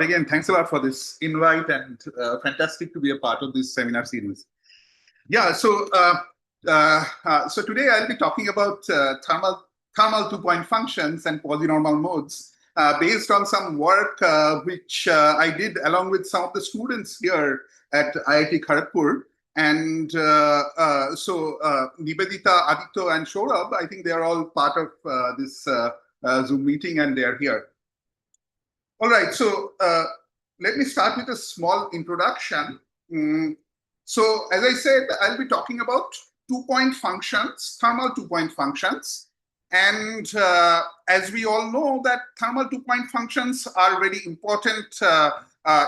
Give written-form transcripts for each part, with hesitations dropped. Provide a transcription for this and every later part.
Again, thanks a lot for this invite, and fantastic to be a part of this seminar series. Yeah, so today I'll be talking about thermal two-point functions and quasi-normal modes based on some work which I did along with some of the students here at IIT Kharagpur. And Nivedita, Aditya, and Saurabh, I think they are all part of this Zoom meeting, and they are here. All right, so let me start with a small introduction. So as I said, I'll be talking about two-point functions, thermal two-point functions. And as we all know that thermal two-point functions are very important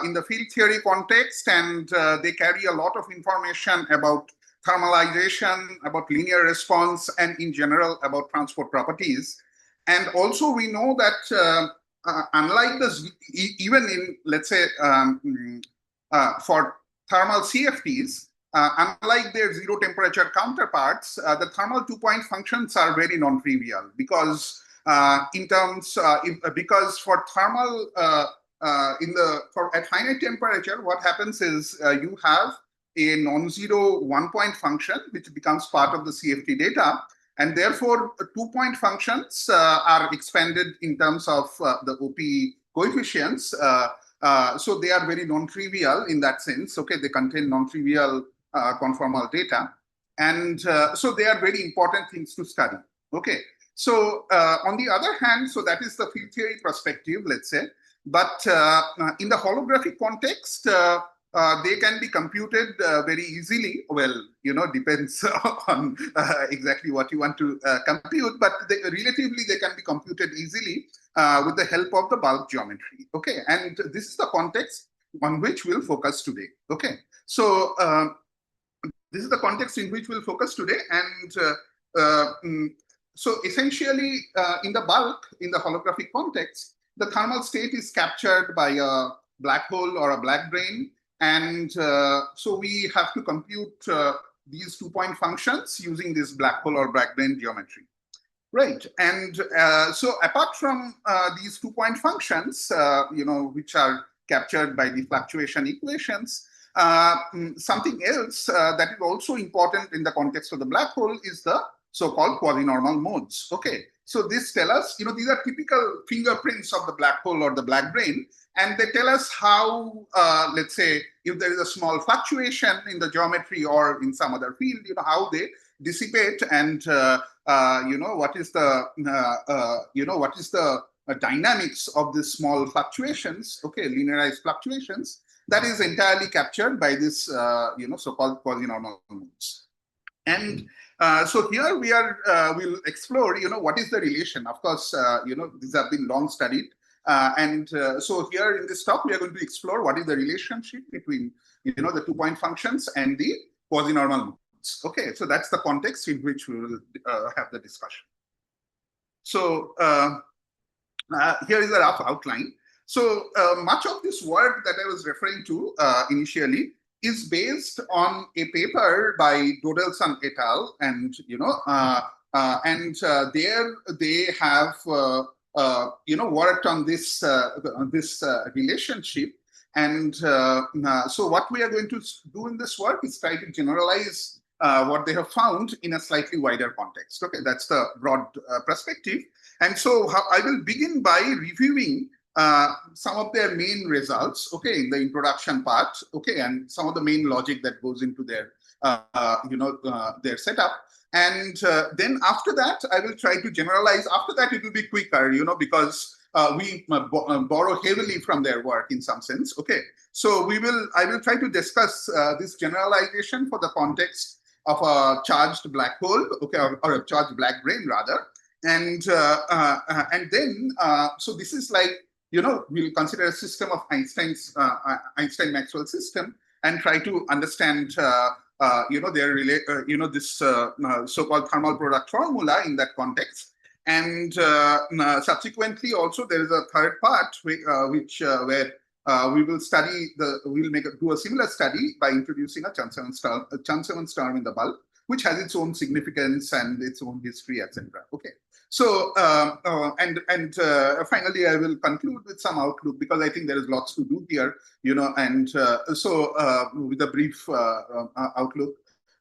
in the field theory context, and they carry a lot of information about thermalization, about linear response, and in general about transport properties. And also we know that unlike this, even in, let's say, for thermal CFTs, unlike their zero temperature counterparts, the thermal two-point functions are very non-trivial because because for thermal at finite temperature, what happens is you have a non-zero one-point function which becomes part of the CFT data. And therefore, two-point functions are expanded in terms of the OP coefficients. So they are very non-trivial in that sense. Okay, they contain non-trivial conformal data. And so they are very important things to study. Okay, so on the other hand, so that is the field theory perspective, let's say. But in the holographic context, they can be computed very easily. Well, depends on exactly what you want to compute, but relatively they can be computed easily with the help of the bulk geometry. Okay, and this is the context on which we'll focus today. Okay, so this is the context in which we'll focus today, and so essentially in the bulk, in the holographic context, the thermal state is captured by a black hole or a black brane. And so we have to compute these two-point functions using this black hole or black brane geometry. Right. And so apart from these two-point functions, which are captured by the fluctuation equations, something else that is also important in the context of the black hole is the so-called quasi-normal modes. Okay. So this tells us, these are typical fingerprints of the black hole or the black brane. And they tell us how, let's say, if there is a small fluctuation in the geometry or in some other field, how they dissipate, and what is the dynamics of these small fluctuations. Okay, linearized fluctuations that is entirely captured by this so-called quasi-normal modes. And so here we'll explore what is the relation. Of course, these have been long studied. So here in this talk, we are going to explore what is the relationship between, the two-point functions and the quasi-normal modes. Okay, so that's the context in which we will have the discussion. So here is a rough outline. So much of this work that I was referring to initially is based on a paper by Dodelson et al. And there they have worked on this relationship. And so what we are going to do in this work is try to generalize what they have found in a slightly wider context. Okay, that's the broad perspective. And so I will begin by reviewing some of their main results, okay, in the introduction part, okay, and some of the main logic that goes into their, their setup. And then after that, I will try to generalize. After that, it will be quicker, because we borrow heavily from their work in some sense. Okay, so I will try to discuss this generalization for the context of a charged black hole, okay, or a charged black brane rather. And then, so this is like, we'll consider a system of Einstein-Maxwell system and try to understand this so-called thermal product formula in that context. And subsequently, also there is a third part where we will study do a similar study by introducing a Chern-Simons term in the bulk. which has its own significance and its own history, etc. Okay. So, finally, I will conclude with some outlook because I think there is lots to do here, and with a brief outlook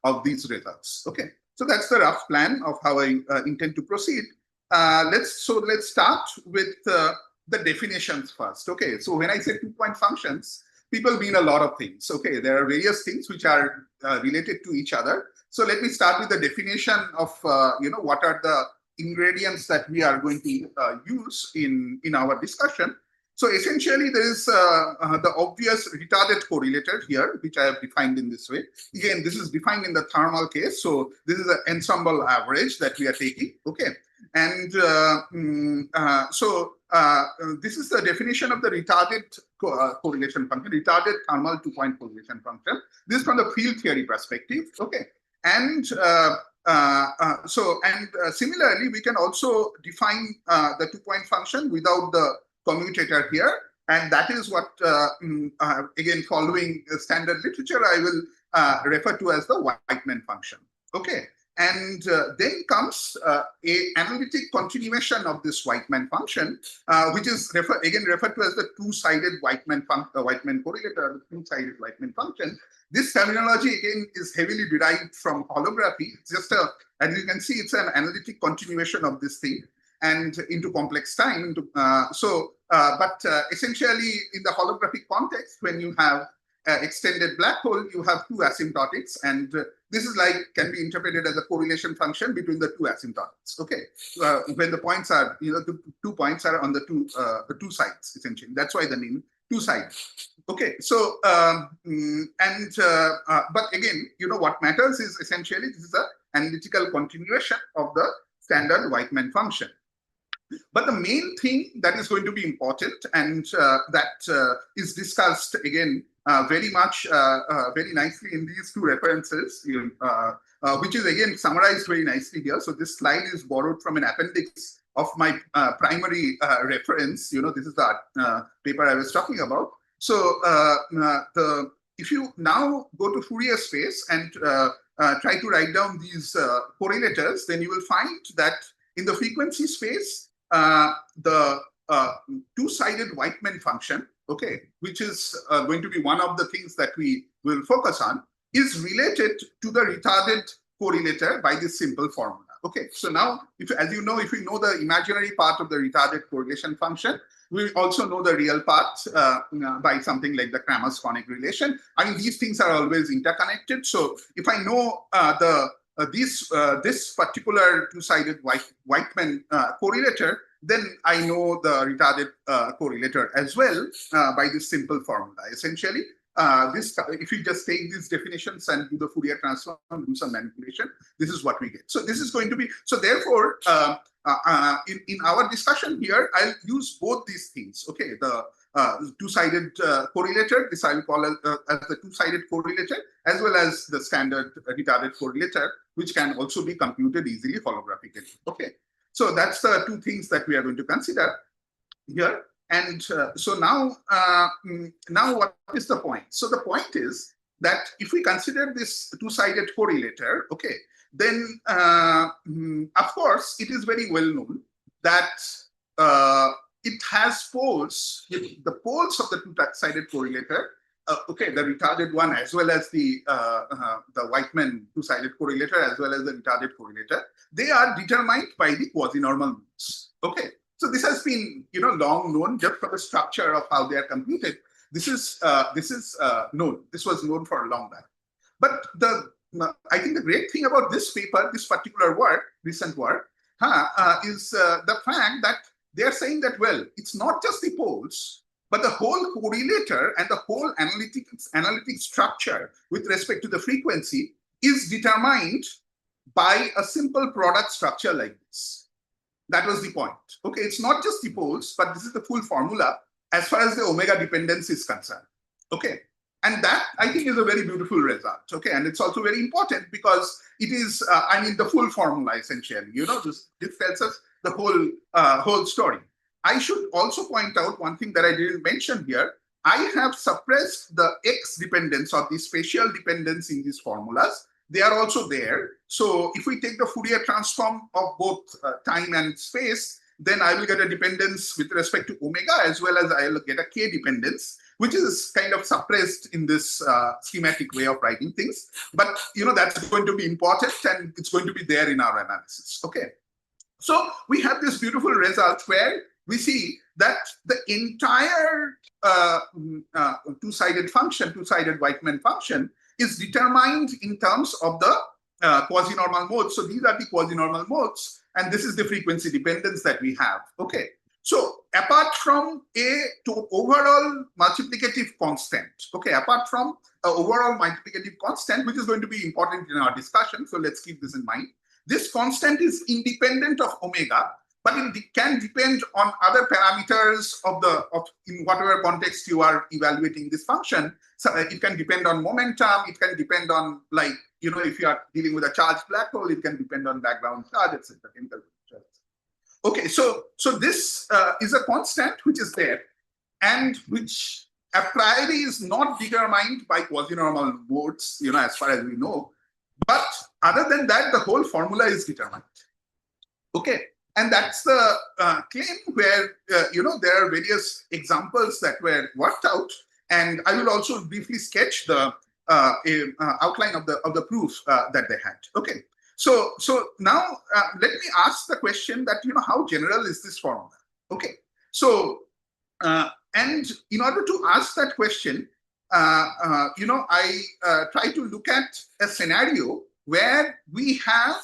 of these results. Okay. So that's the rough plan of how I intend to proceed. Let's start with the definitions first. Okay. So when I say 2-point functions, people mean a lot of things. Okay. There are various things which are related to each other. So let me start with the definition of what are the ingredients that we are going to use in our discussion. So essentially, there is the obvious retarded correlator here, which I have defined in this way. Again, this is defined in the thermal case. So this is an ensemble average that we are taking. Okay. And this is the definition of the retarded correlation function, retarded thermal 2-point correlation function. This is from the field theory perspective. Okay. And similarly, we can also define the 2-point function without the commutator here. And that is what, again, following standard literature, I will refer to as the Whiteman function. Okay. And then comes a analytic continuation of this Whiteman function, which is referred to as the two-sided Whiteman correlator, the two-sided Whiteman function. This terminology again is heavily derived from holography. It's just as you can see, it's an analytic continuation of this thing and into complex time. Essentially, in the holographic context, when you have extended black hole, you have two asymptotics, and this is can be interpreted as a correlation function between the two asymptotics. Okay, when the points are, the 2 points are on the two sides, essentially. That's why the name two-sided. Okay, so but again, what matters is essentially this is an analytical continuation of the standard Whiteman function. But the main thing that is going to be important and that is discussed again very nicely in these two references, which is again summarized very nicely here. So this slide is borrowed from an appendix of my primary reference. This is the paper I was talking about. So if you now go to Fourier space and try to write down these correlators, then you will find that in the frequency space, the two-sided Whiteman function, okay, which is going to be one of the things that we will focus on, is related to the retarded correlator by this simple formula. Okay, so now, if we know the imaginary part of the retarded correlation function, we also know the real part by something like the Kramer's conic relation. I mean, these things are always interconnected. So if I know this particular two-sided Whiteman correlator, then I know the retarded correlator as well by this simple formula. Essentially, if you just take these definitions and do the Fourier transform, do some manipulation, this is what we get. So this is going to be, so therefore, in our discussion here, I'll use both these things. Okay, the two-sided correlator, this I will call as the two-sided correlator, as well as the standard retarded correlator, which can also be computed easily holographically. Okay, so that's the two things that we are going to consider here. And so now what is the point? So the point is that if we consider this two-sided correlator, okay, then of course it is very well known that it has poles. The poles of the two-sided correlator, okay, the retarded one as well as the Whiteman two-sided correlator as well as the retarded correlator, they are determined by the quasi-normal modes. Okay. So this has been, long known just for the structure of how they are computed. This is known. This was known for a long time. But I think the great thing about this paper, this particular work, recent work, is the fact that they are saying that, well, it's not just the poles, but the whole correlator and the whole analytic structure with respect to the frequency is determined by a simple product structure like this. That was the point. Okay, it's not just the poles, but this is the full formula as far as the omega dependence is concerned. Okay, and that I think is a very beautiful result. Okay, and it's also very important because it is, the full formula essentially. This tells us the whole story. I should also point out one thing that I didn't mention here. I have suppressed the x dependence or the spatial dependence in these formulas they are also there. So if we take the Fourier transform of both time and space, then I will get a dependence with respect to omega, as well as I will get a k dependence, which is kind of suppressed in this schematic way of writing things. But that's going to be important, and it's going to be there in our analysis. Okay. So we have this beautiful result where we see that the entire two-sided function, two-sided Weightman function, is determined in terms of the quasi-normal modes. So these are the quasi-normal modes, and this is the frequency dependence that we have. Okay. So apart from a overall multiplicative constant, okay, apart from overall multiplicative constant, which is going to be important in our discussion, so let's keep this in mind. This constant is independent of omega, but it can depend on other parameters of in whatever context you are evaluating this function. So it can depend on momentum. It can depend on, like, if you are dealing with a charged black hole, it can depend on background charge, etc. Okay, so this is a constant which is there, and which a priori is not determined by quasi-normal modes, as far as we know. But other than that, the whole formula is determined. Okay, and that's the claim where there are various examples that were worked out, and I will also briefly sketch the outline of the proof that they had. Okay, so now let me ask the question that how general is this formula? Okay, so and in order to ask that question, I try to look at a scenario where we have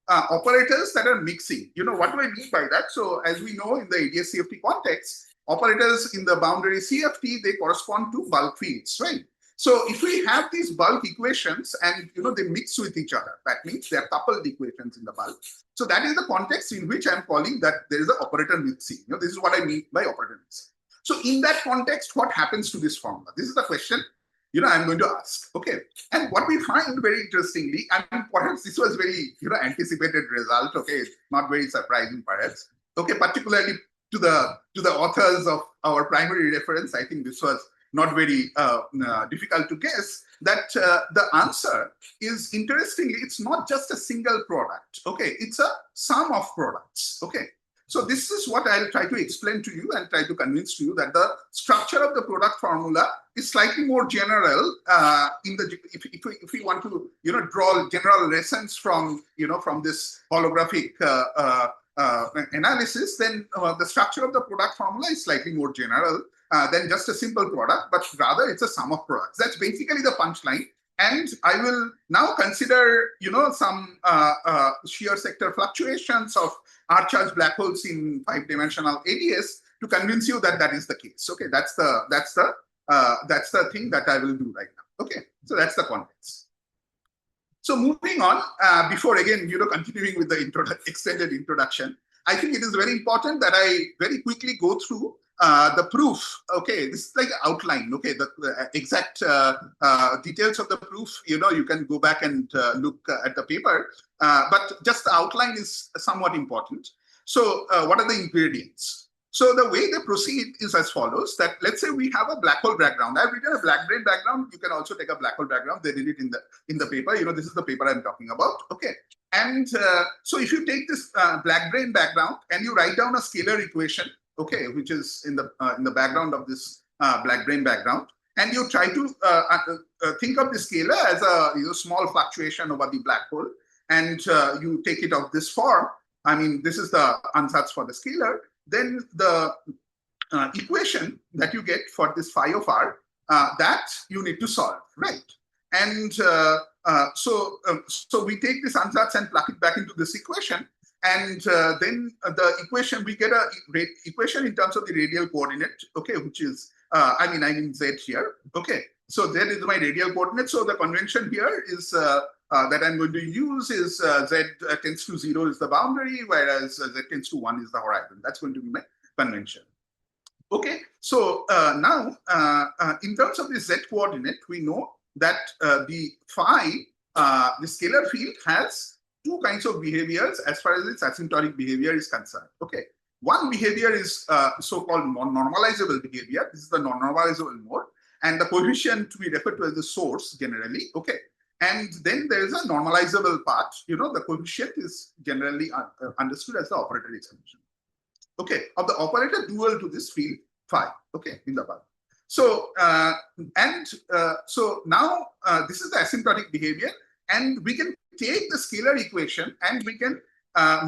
operators that are mixing. What do I mean by that? So as we know, in the ADS CFT context, operators in the boundary CFT, they correspond to bulk fields, right? So if we have these bulk equations and they mix with each other, that means they are coupled equations in the bulk. So that is the context in which I'm calling that there is an operator mixing. This is what I mean by operator mixing. So in that context, what happens to this formula? This is the question I'm going to ask. Okay, and what we find very interestingly, and perhaps this was very anticipated result. Okay, not very surprising perhaps. Okay, particularly to the authors of our primary reference, I think this was not very difficult to guess. That the answer is, interestingly, it's not just a single product. Okay, it's a sum of products. Okay. So this is what I'll try to explain to you and try to convince to you that the structure of the product formula is slightly more general if we want to draw general lessons from from this holographic analysis, then the structure of the product formula is slightly more general than just a simple product, but rather it's a sum of products. That's basically the punchline. And I will now consider, some shear sector fluctuations of R-charged black holes in 5-dimensional ADS to convince you that that is the case. Okay, that's the thing that I will do right now. Okay, so that's the context. So moving on, before again, continuing with the extended introduction, I think it is very important that I very quickly go through the proof. Okay, this is like outline. Okay, the exact details of the proof, you can go back and look at the paper, but just the outline is somewhat important. So what are the ingredients? So the way they proceed is as follows, that let's say we have a black hole background. I've written a black brane background. You can also take a black hole background. They did it in the paper. This is the paper I'm talking about. Okay. And so if you take this black brane background and you write down a scalar equation, okay, which is in the background of this black brane background, and you try to think of the scalar as a small fluctuation over the black hole, and you take it of this form. I mean, this is the ansatz for the scalar. Then the equation that you get for this phi of r, that you need to solve, right? And so we take this ansatz and plug it back into this equation, and then the equation, we get a equation in terms of the radial coordinate, okay, which is I mean z here. Okay, so there is my radial coordinate. So the convention here is that I'm going to use is z tends to 0 is the boundary, whereas z tends to 1 is the horizon. That's going to be my convention. Okay, so now in terms of the z coordinate, we know that the phi, the scalar field, has two kinds of behaviors as far as its asymptotic behavior is concerned. Okay, one behavior is so-called non-normalizable behavior. This is the non-normalizable mode, and the coefficient we refer to as the source generally. Okay. And then there is a normalizable part. The coefficient is generally understood as the operator expansion. Okay, of the operator dual to this field phi. Okay, in the bulk. So so now this is the asymptotic behavior, and we can take the scalar equation and we can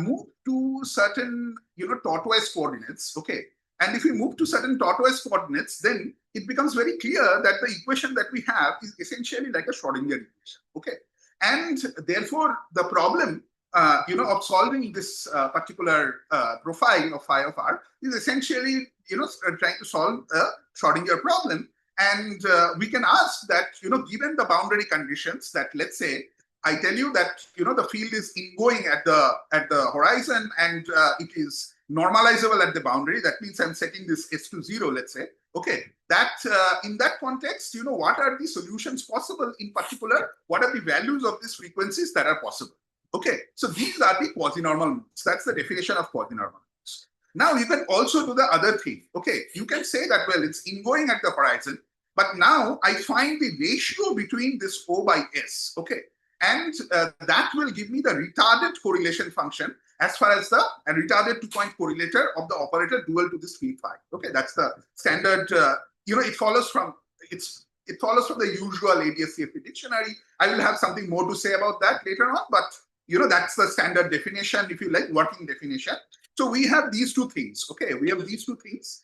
move to certain tortoise coordinates. Okay, and if we move to certain tortoise coordinates, then it becomes very clear that the equation that we have is essentially like a Schrodinger equation. Okay, and therefore the problem of solving this particular profile of phi of r is essentially trying to solve a Schrodinger problem. And we can ask that given the boundary conditions, that let's say I tell you that the field is ingoing at the horizon, and it is normalizable at the boundary. That means I'm setting this s to 0, let's say. Okay, that in that context, what are the solutions possible? In particular, what are the values of these frequencies that are possible? Okay, so these are the quasi-normal modes. That's the definition of quasi-normal modes. Now you can also do the other thing. Okay, you can say that, well, it's ingoing at the horizon, but now I find the ratio between this O by S. Okay, and that will give me the retarded correlation function as far as the retarded two-point correlator of the operator dual to this field phi. Okay, that's the standard. It follows from the usual ADS-CFT dictionary. I will have something more to say about that later on, but that's the standard definition, if you like, working definition. So we have these two things. Okay, we have these two things.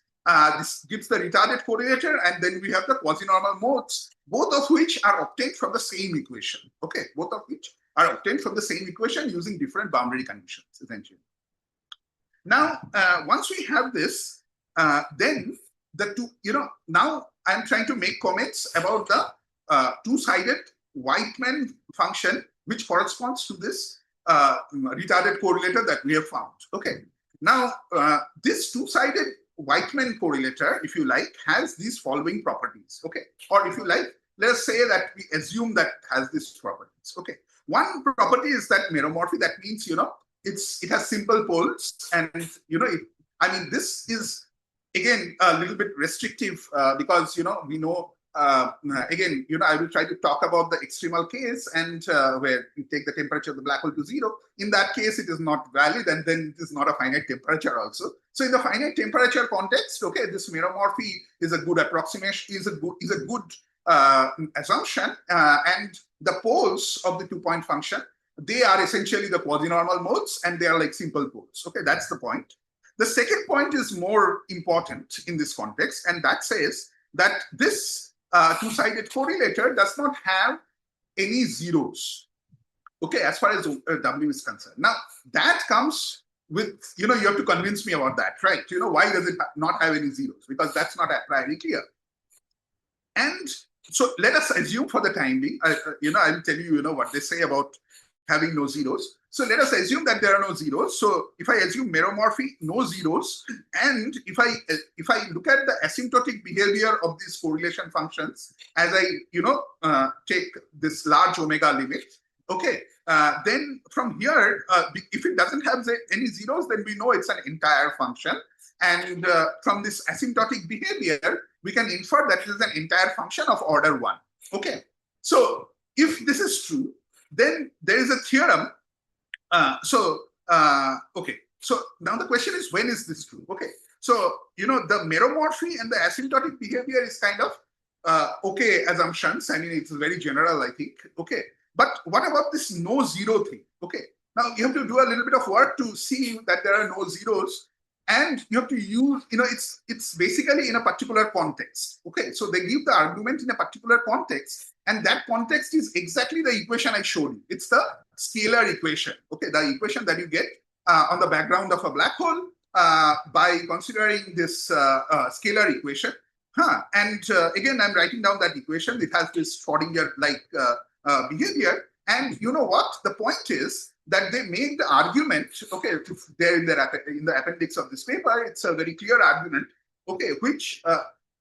This gives the retarded correlator, and then we have the quasi-normal modes, both of which are obtained from the same equation. Okay, both of which are obtained from the same equation using different boundary conditions, essentially. Now, once we have this, then the two, now I'm trying to make comments about the two-sided Whiteman function, which corresponds to this retarded correlator that we have found. Okay, now this two-sided Whiteman correlator, if you like, has these following properties. Okay, or if you like, let us say that we assume that has these properties. Okay, one property is that meromorphy. That means it has simple poles, and this is again a little bit restrictive because we know. Again, I will try to talk about the extremal case, and where you take the temperature of the black hole to 0. In that case, it is not valid, and then it is not a finite temperature also. So in the finite temperature context, okay, this meromorphy is a good approximation, is a good assumption, and the poles of the two-point function, they are essentially the quasi-normal modes, and they are like simple poles. Okay, that's the point. The second point is more important in this context, and that says that this two-sided correlator does not have any zeros, okay, as far as W is concerned. Now, that comes with, you have to convince me about that, right? Why does it not have any zeros? Because that's not a priori clear. And so let us assume for the time being, I will tell you, what they say about having no zeros. So let us assume that there are no zeros. So if I assume meromorphy, no zeros, and if I look at the asymptotic behavior of these correlation functions as I take this large omega limit, okay, then from here, if it doesn't have any zeros, then we know it's an entire function. And from this asymptotic behavior, we can infer that it is an entire function of order 1. Okay, so if this is true, then there is a theorem. Okay, so now the question is, when is this true? Okay, so the meromorphy and the asymptotic behavior is kind of okay assumptions. I mean, it's very general, I think. Okay, but what about this no zero thing? Okay, now you have to do a little bit of work to see that there are no zeros, and you have to use, it's basically in a particular context. Okay, so they give the argument in a particular context, and that context is exactly the equation I showed you. It's the scalar equation. Okay, the equation that you get on the background of a black hole by considering this scalar equation. And again, I'm writing down that equation. It has this Schrodinger-like behavior. And you know what? The point is that they make the argument, okay, there in the appendix of this paper, it's a very clear argument, okay, which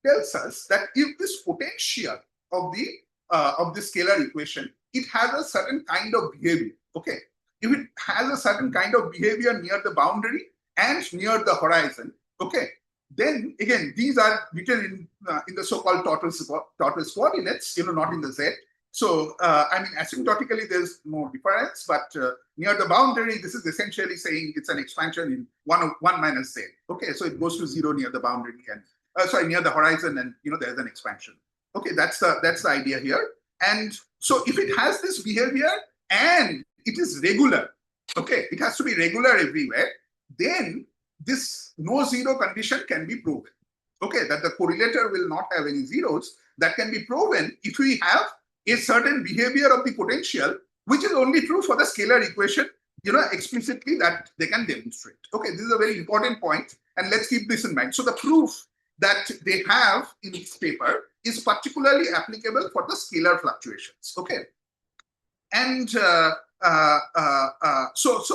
tells us that if this potential of the scalar equation, it has a certain kind of behavior, okay? If it has a certain kind of behavior near the boundary and near the horizon, okay, then again, these are written in the so-called tortoise coordinates, not in the Z. So, I mean, asymptotically, there's no difference, but near the boundary, this is essentially saying it's an expansion in 1 minus z. Okay, so it goes to 0 near the boundary and, sorry, near the horizon, and, there's an expansion. Okay, that's the idea here. And so if it has this behavior and it is regular, okay, it has to be regular everywhere, then this no zero condition can be proven. Okay, that the correlator will not have any zeros. That can be proven if we have a certain behavior of the potential, which is only true for the scalar equation, explicitly that they can demonstrate. Okay, this is a very important point, and let's keep this in mind. So the proof that they have in this paper is particularly applicable for the scalar fluctuations. Okay, and so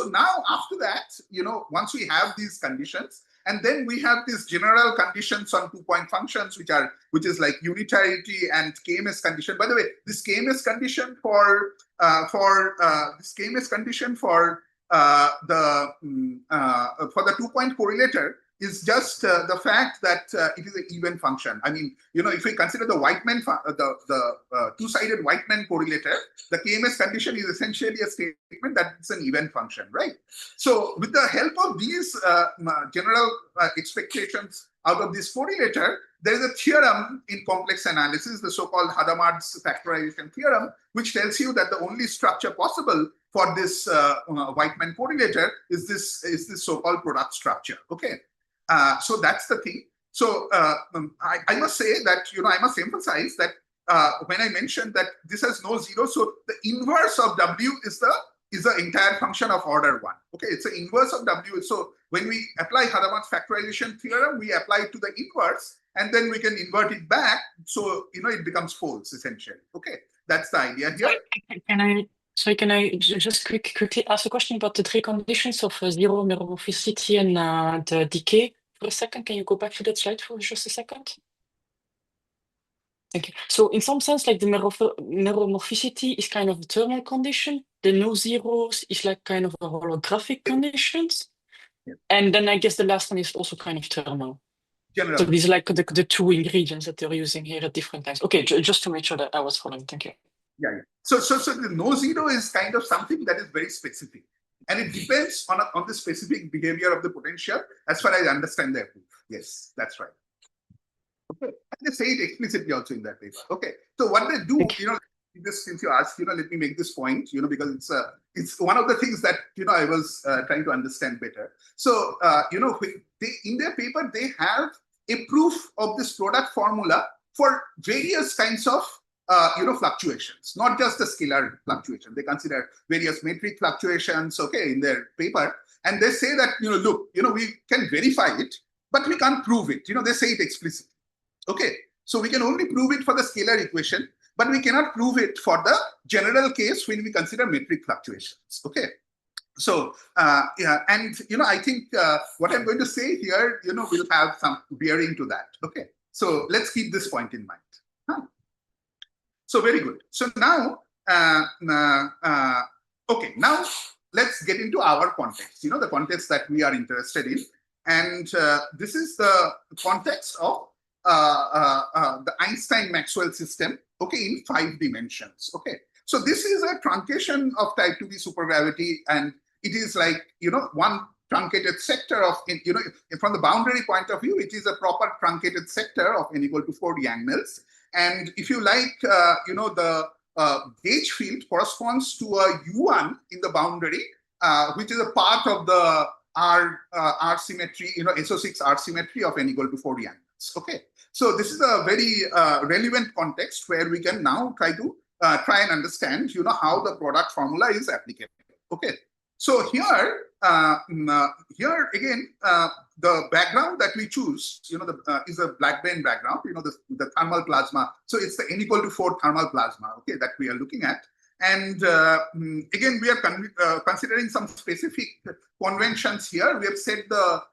now after that, once we have these conditions, and then we have these general conditions on 2-point functions, which is like unitarity and KMS condition. By the way, this KMS condition for the 2-point correlator is just the fact that it is an even function. I mean, if we consider the Whiteman, the two-sided Whiteman correlator, the KMS condition is essentially a statement that it's an even function, right? So with the help of these general expectations out of this correlator, there is a theorem in complex analysis, the so-called Hadamard's factorization theorem, which tells you that the only structure possible for this Whiteman correlator is this so-called product structure. Okay. So that's the thing. So I must say that, I must emphasize that when I mentioned that this has no zero, so the inverse of W is the entire function of order 1. Okay, it's the inverse of W. So when we apply Hadamard's factorization theorem, we apply it to the inverse, and then we can invert it back. So, it becomes false, essentially. Okay, that's the idea here. Can I just quickly ask a question about the 3 conditions of zero meromorphicity and the decay for a second? Can you go back to that slide for just a second? Thank you. So in some sense, like the meromorphicity is kind of a thermal condition. The no zeros is like kind of a holographic conditions. Yeah. And then I guess the last one is also kind of thermal. General. So these are like the 2 ingredients that they're using here at different times. Okay, just to make sure that I was following. Thank you. Yeah. So the no zero is kind of something that is very specific, and it depends on the specific behavior of the potential, as far as I understand their proof. Yes, that's right. Okay, and they say it explicitly also in that paper. Okay, so what they do, since you asked, let me make this point, because it's one of the things that I was trying to understand better. So in their paper they have a proof of this product formula for various kinds of fluctuations, not just the scalar fluctuation. They consider various metric fluctuations, okay, in their paper, and they say that look, we can verify it, but we can't prove it. They say it explicitly. Okay, so we can only prove it for the scalar equation, but we cannot prove it for the general case when we consider metric fluctuations. Okay, so yeah, and I think what I'm going to say here, will have some bearing to that. Okay, so let's keep this point in mind. So very good. So now, okay, now let's get into our context, the context that we are interested in. And this is the context of the Einstein-Maxwell system, okay, in 5 dimensions, okay. So this is a truncation of type 2b supergravity, and it is like, one truncated sector of, from the boundary point of view, it is a proper truncated sector of n equal to 4 Yang-Mills. And if you like, the gauge field corresponds to a U1 in the boundary, which is a part of the R-symmetry, SO6 R-symmetry of n equal to 4 Yang-Mills. Okay, so this is a very relevant context where we can now try and understand, how the product formula is applicable. Okay, so here again, the background that we choose, is a black-brane background, the thermal plasma. So it's the n equal to 4 thermal plasma, okay, that we are looking at. And again, we are considering some specific conventions here. We have set the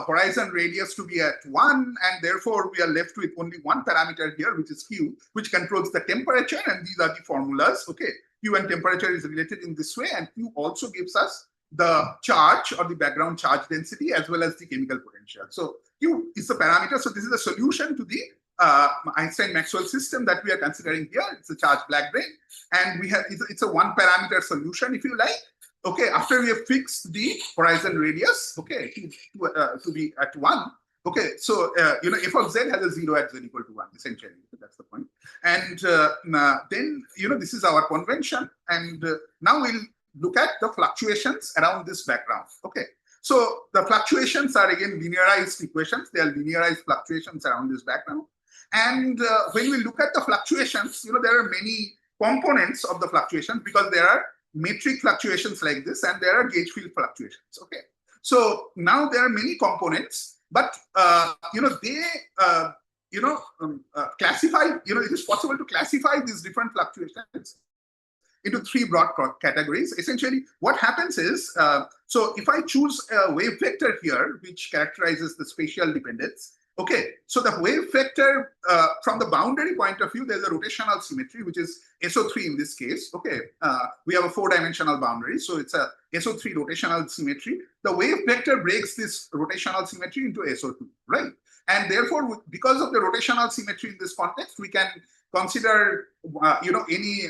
horizon radius to be at 1, and therefore we are left with only one parameter here, which is Q, which controls the temperature, and these are the formulas. Okay, Q and temperature is related in this way, and Q also gives us the charge or the background charge density as well as the chemical potential. So Q is the parameter. So this is a solution to the Einstein-Maxwell system that we are considering here. It's a charged black brane, and we have it's a one-parameter solution, if you like. Okay, after we have fixed the horizon radius, okay, to be at 1. Okay, so f of z has a 0 at z equal to 1, essentially. That's the point. And then this is our convention, and now we'll look at the fluctuations around this background. Okay, so the fluctuations are again linearized equations. They are linearized fluctuations around this background. And when we look at the fluctuations, there are many components of the fluctuations, because there are metric fluctuations like this, and there are gauge field fluctuations. Okay, so now there are many components, but they classify. It is possible to classify these different fluctuations into 3 broad categories. Essentially, what happens is, so if I choose a wave vector here, which characterizes the spatial dependence, okay, so the wave vector, from the boundary point of view, there's a rotational symmetry, which is SO3 in this case. Okay, we have a 4-dimensional boundary, so it's a SO3 rotational symmetry. The wave vector breaks this rotational symmetry into SO2, right? And therefore, because of the rotational symmetry in this context, we can consider, any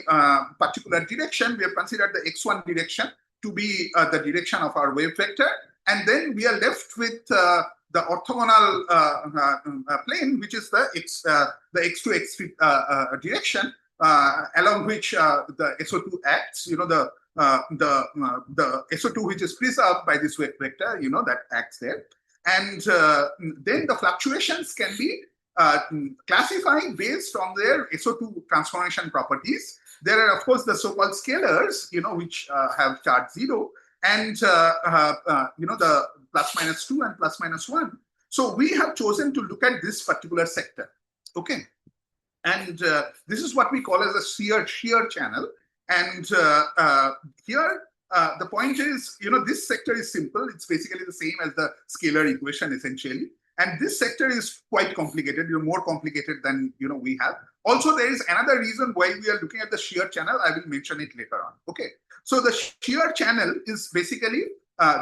particular direction. We have considered the x1 direction to be the direction of our wave vector, and then we are left with the orthogonal plane, which is the x2 x3 direction, along which the SO2 acts. The SO2 which is preserved by this wave vector, that acts there. And then the fluctuations can be classified based on their SO2 transformation properties. There are, of course, the so-called scalars, which have charge 0, and the plus minus 2 and plus minus 1. So we have chosen to look at this particular sector. Okay, and this is what we call as a shear channel. And here the point is, this sector is simple. It's basically the same as the scalar equation, essentially. And this sector is quite complicated, more complicated than we have. Also, there is another reason why we are looking at the shear channel. I will mention it later on. Okay, so the shear channel is basically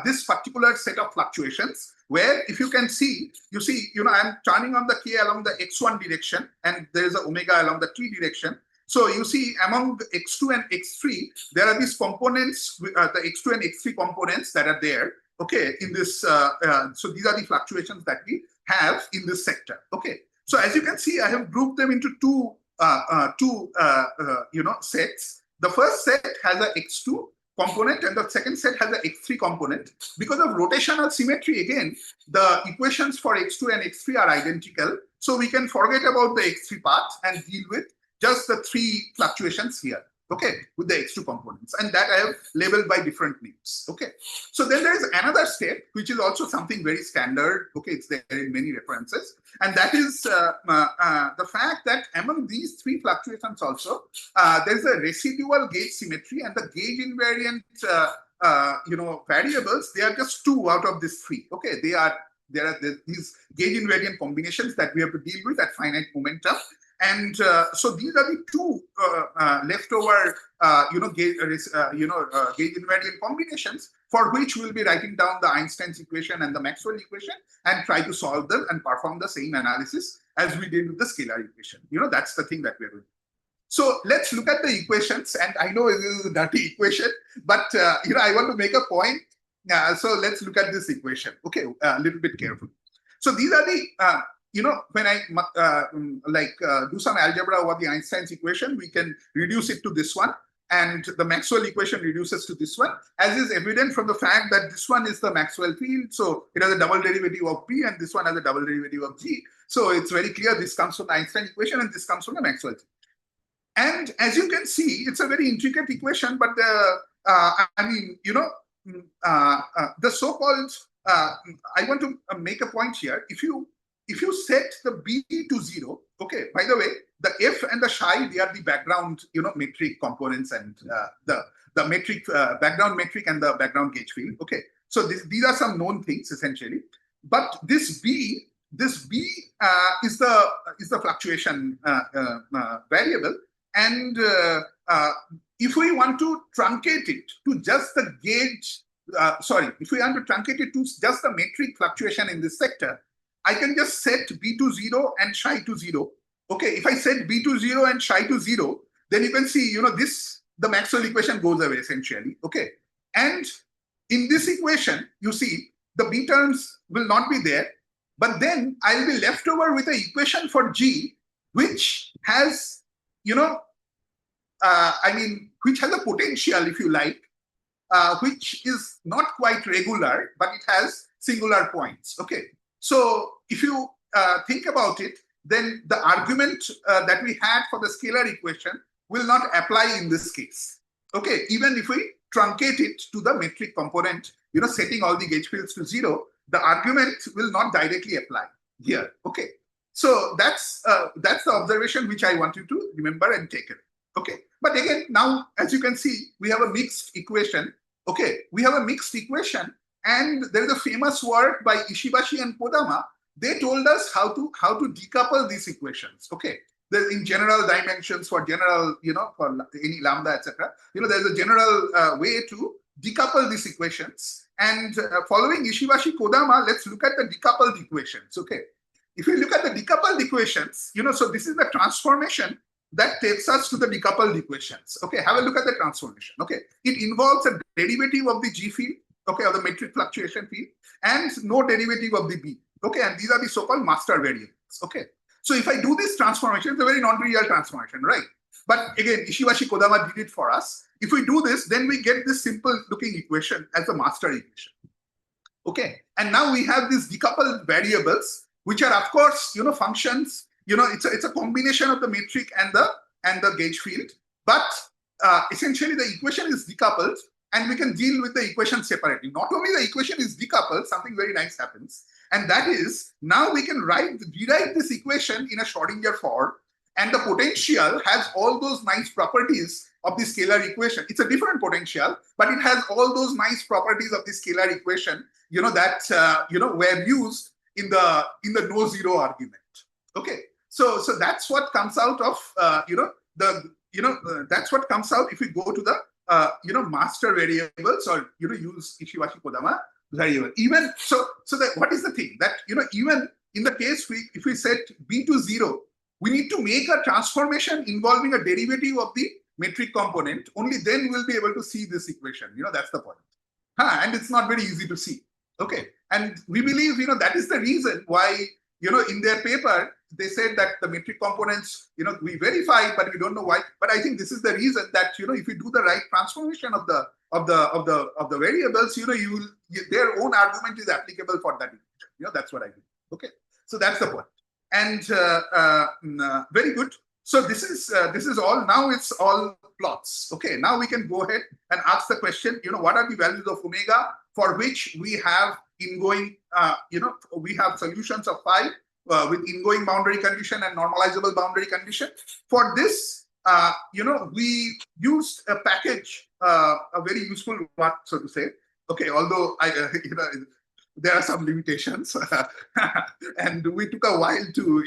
this particular set of fluctuations, where if you can see, I'm turning on the k along the x1 direction, and there is a omega along the t direction. So you see, among the x2 and x3, there are these components, the x2 and x3 components that are there. Okay, in this, so these are the fluctuations that we have in this sector. Okay, so as you can see, I have grouped them into two sets. The first set has a x2 component, and the second set has a x3 component. Because of rotational symmetry, again, the equations for x2 and x3 are identical. So we can forget about the x3 part and deal with just the 3 fluctuations here. Okay, with the x2 components, and that I have labeled by different names. Okay, so then there is another step, which is also something very standard. Okay, it's there in many references, and that is the fact that among these 3 fluctuations also, there is a residual gauge symmetry, and the gauge invariant variables, they are just 2 out of these 3. Okay, there are these gauge invariant combinations that we have to deal with at finite momentum. And so these are the 2 leftover, gauge invariant combinations, for which we'll be writing down the Einstein's equation and the Maxwell equation and try to solve them and perform the same analysis as we did with the scalar equation. That's the thing that we're doing. So let's look at the equations. And I know this is a dirty equation, but I want to make a point. So let's look at this equation. Okay, a little bit carefully. So these are the when I do some algebra over the Einstein's equation, we can reduce it to this one, and the Maxwell equation reduces to this one, as is evident from the fact that this one is the Maxwell field, so it has a double derivative of P, and this one has a double derivative of G. So it's very clear this comes from the Einstein equation, and this comes from the Maxwell field. And as you can see, it's a very intricate equation, but the so-called, I want to make a point here. If you set the B to 0, okay, by the way, the F and the psi, they are the background, metric components, and the metric, background metric and the background gauge field. Okay, so these are some known things essentially. But this B is the fluctuation variable, and if we want to truncate it to just the gauge, if we want to truncate it to just the metric fluctuation in this sector, I can just set B to 0 and psi to 0. Okay, if I set B to 0 and psi to 0, then you can see, the Maxwell equation goes away essentially. Okay, and in this equation, you see the B terms will not be there, but then I'll be left over with an equation for G, which has, which has a potential, if you like, which is not quite regular, but it has singular points. Okay, so if you think about it, then the argument that we had for the scalar equation will not apply in this case. Okay, even if we truncate it to the metric component, setting all the gauge fields to 0, the argument will not directly apply here. Okay, so that's the observation which I want you to remember and take it. Okay, but again, now as you can see, we have a mixed equation. Okay, we have a mixed equation, and there is a famous work by Ishibashi and Kodama. They told us how to decouple these equations. Okay, in general dimensions for general, for any lambda, etc. There's a general way to decouple these equations. And following Ishibashi Kodama, let's look at the decoupled equations. Okay, if you look at the decoupled equations, so this is the transformation that takes us to the decoupled equations. Okay, have a look at the transformation. Okay, it involves a derivative of the G field, okay, of the metric fluctuation field, and no derivative of the B. Okay, and these are the so-called master variables. Okay, so if I do this transformation, it's a very non-trivial transformation, right? But again, Ishibashi Kodama did it for us. If we do this, then we get this simple-looking equation as the master equation. Okay, and now we have these decoupled variables, which are of course, functions. It's a combination of the metric and the gauge field, but essentially the equation is decoupled, and we can deal with the equation separately. Not only the equation is decoupled, something very nice happens, and that is now we can rewrite this equation in a Schrodinger form, and the potential has all those nice properties of the scalar equation. It's a different potential, but it has all those nice properties of the scalar equation, that were used in the no zero argument. Okay. So that's what comes out of that's what comes out if we go to the master variables, or use Ishibashi Kodama variable. Even so that what is the thing that even in the case if we set B to 0, we need to make a transformation involving a derivative of the metric component. Only then we'll be able to see this equation. That's the point. And it's not very easy to see. Okay, and we believe that is the reason why in their paper they said that the metric components we verified, but we don't know why. But I think this is the reason that if you do the right transformation of the variables, their own argument is applicable for that equation. That's what I mean. Okay, so that's the point. And very good. So this is all. Now it's all plots. Okay, now we can go ahead and ask the question. What are the values of omega for which we have ingoing? We have solutions of phi with ingoing boundary condition and normalizable boundary condition. For this, we used a package, a very useful one, so to say. Okay, although there are some limitations, and we took a while to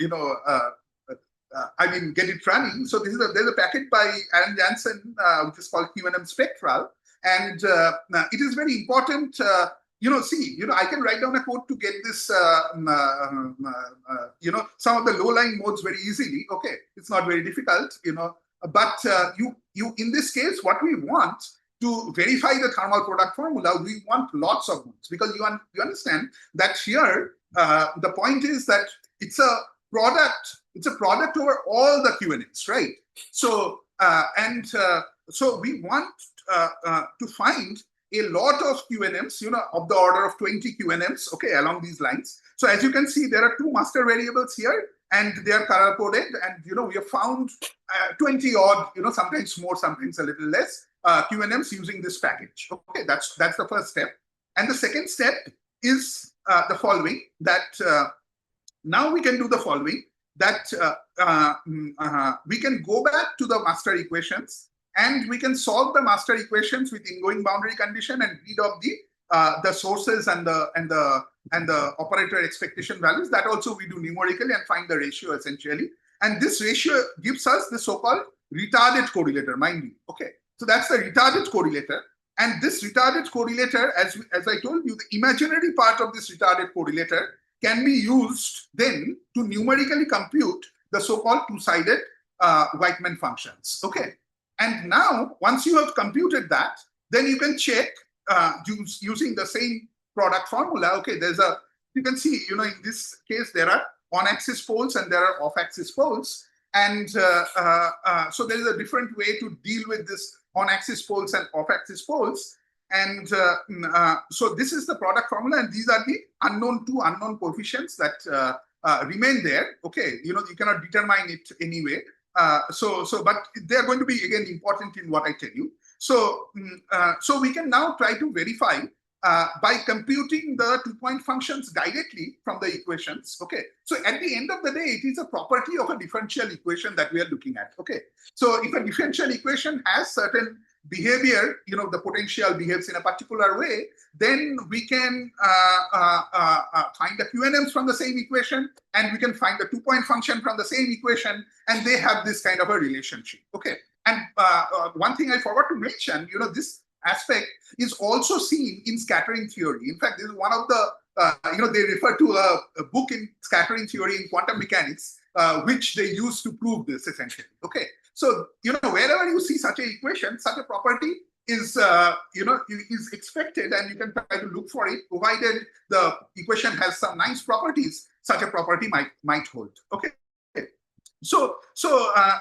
get it running. So there's a package by Aaron Jansen, which is called QNM Spectral, and it is very important. I can write down a code to get this, some of the low-lying modes very easily. Okay, it's not very difficult, but you in this case, what we want to verify the thermal product formula, we want lots of modes, because you understand that here the point is that it's a product over all the QNMs, right? So so we want to find a lot of QNMs, of the order of 20 QNMs, okay, along these lines. So as you can see, there are two master variables here, and they are color coded, and we have found 20 odd, sometimes more, sometimes a little less QNMs using this package. Okay, that's the first step. And the second step is the following, that now we can do the following, that we can go back to the master equations, and we can solve the master equations with ingoing boundary condition and read off the sources and the operator expectation values. That also we do numerically and find the ratio essentially. And this ratio gives us the so-called retarded correlator, mind you. Okay, so that's the retarded correlator. And this retarded correlator, as I told you, the imaginary part of this retarded correlator can be used then to numerically compute the so-called two-sided Weightman functions. Okay, and now once you have computed that, then you can check using the same product formula. Okay, you can see, in this case there are on-axis poles and there are off-axis poles, and so there is a different way to deal with this on-axis poles and off-axis poles. And so this is the product formula, and these are the two unknown coefficients that remain there. Okay, you cannot determine it anyway. But they are going to be again important in what I tell you. So we can now try to verify by computing the 2-point functions directly from the equations. Okay, so at the end of the day, it is a property of a differential equation that we are looking at. Okay, so if a differential equation has certain behavior, the potential behaves in a particular way, then we can find the QNMs from the same equation, and we can find the 2-point function from the same equation, and they have this kind of a relationship. Okay, and one thing I forgot to mention, this aspect is also seen in scattering theory. In fact, this is one of the, they refer to a book in scattering theory in quantum mechanics, which they use to prove this essentially. Okay, so wherever you see such an equation, such a property is is expected, and you can try to look for it, provided the equation has some nice properties. Such a property might hold. Okay. So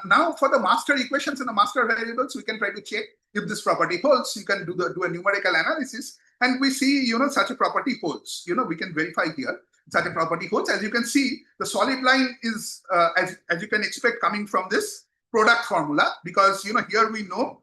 now for the master equations and the master variables, we can try to check if this property holds. You can do a numerical analysis, and we see such a property holds. We can verify here such a property holds. As you can see, the solid line is as you can expect coming from this product formula, because here we know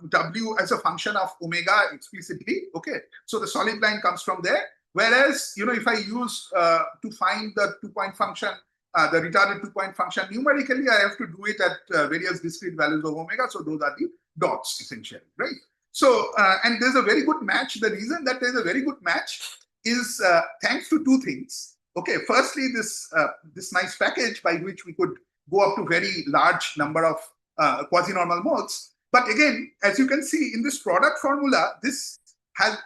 W as a function of omega explicitly. Okay, so the solid line comes from there. Whereas if I use to find the 2-point function, the retarded 2-point function numerically, I have to do it at various discrete values of omega. So those are the dots essentially, right? So and there's a very good match. The reason that there's a very good match is thanks to two things. Okay, firstly, this nice package by which we could go up to very large number of quasi-normal modes. But again, as you can see in this product formula, this has,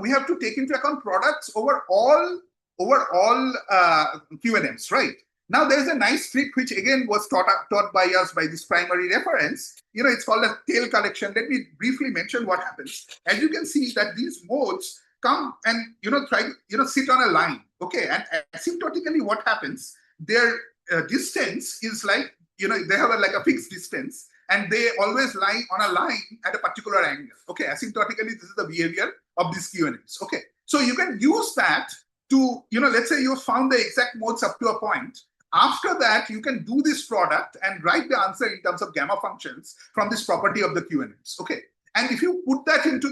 we have to take into account products over all QNMs, right? Now there's a nice trick which again was taught by us by this primary reference. It's called a tail collection. Let me briefly mention what happens. As you can see that these modes come and try to sit on a line. Okay, and asymptotically what happens? Their distance is like they have like a fixed distance, and they always lie on a line at a particular angle. Okay, asymptotically this is the behavior of these QNMs. Okay, so you can use that to let's say you found the exact modes up to a point. After that, you can do this product and write the answer in terms of gamma functions from this property of the QNMs. Okay, and if you put that into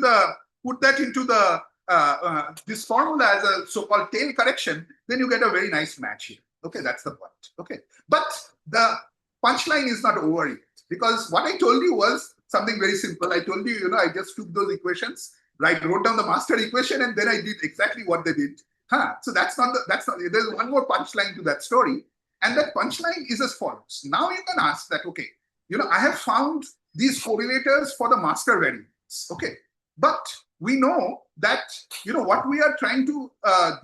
this formula as a so-called tail correction, then you get a very nice match here. Okay, that's the point. Okay, but the punchline is not over yet, because what I told you was something very simple. I told you, I just took those equations, wrote down the master equation, and then I did exactly what they did. So that's not. There's one more punchline to that story. And that punchline is as follows. Now you can ask that, okay, I have found these correlators for the master variables. Okay, but we know that, what we are trying to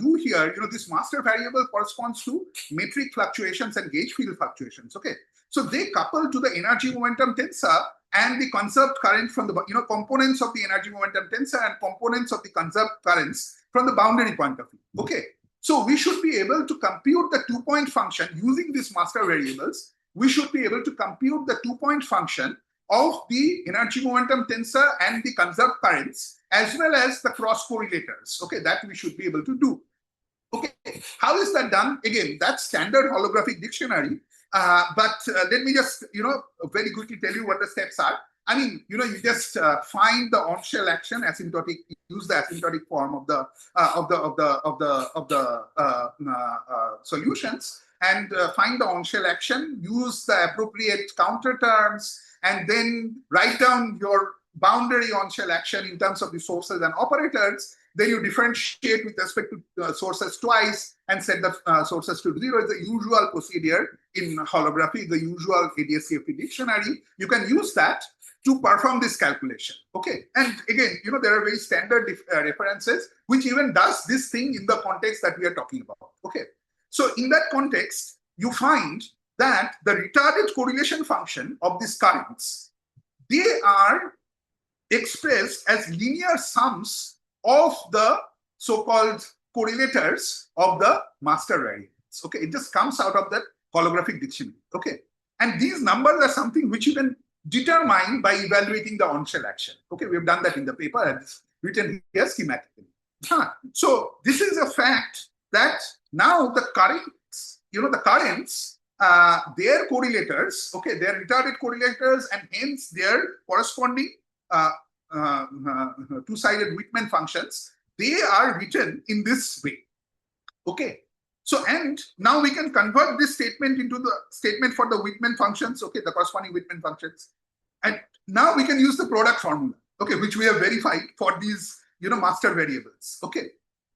do here, this master variable corresponds to metric fluctuations and gauge field fluctuations. Okay, so they couple to the energy momentum tensor and the conserved current from the, components of the energy momentum tensor and components of the conserved currents from the boundary point of view. Okay. So we should be able to compute the 2-point function using these master variables. We should be able to compute the 2-point function of the energy momentum tensor and the conserved currents, as well as the cross correlators. Okay, that we should be able to do. Okay, how is that done? Again, that's standard holographic dictionary. But let me just, very quickly tell you what the steps are. I mean, you just find the on-shell action asymptotic, use the asymptotic form of the solutions, and find the on-shell action, use the appropriate counter terms, and then write down your boundary on-shell action in terms of the sources and operators. Then you differentiate with respect to sources twice and set the sources to 0. It's the usual procedure in holography, the usual ADS-CFT dictionary. You can use that to perform this calculation. Okay, and again, there are very standard references which even does this thing in the context that we are talking about. Okay, So in that context, you find that the retarded correlation function of these currents, they are expressed as linear sums of the so-called correlators of the master variables. Okay, it just comes out of that holographic dictionary. Okay, and these numbers are something which you can determine by evaluating the on-shell action. Okay, we've done that in the paper and it's written here schematically. So this is a fact that now the currents, the currents, their correlators, okay, they're retarded correlators, and hence their corresponding two-sided Whitman functions, they are written in this way. Okay. So, and now we can convert this statement into the statement for the Whitman functions, okay, the corresponding Whitman functions. And now we can use the product formula, okay, which we have verified for these, master variables, okay.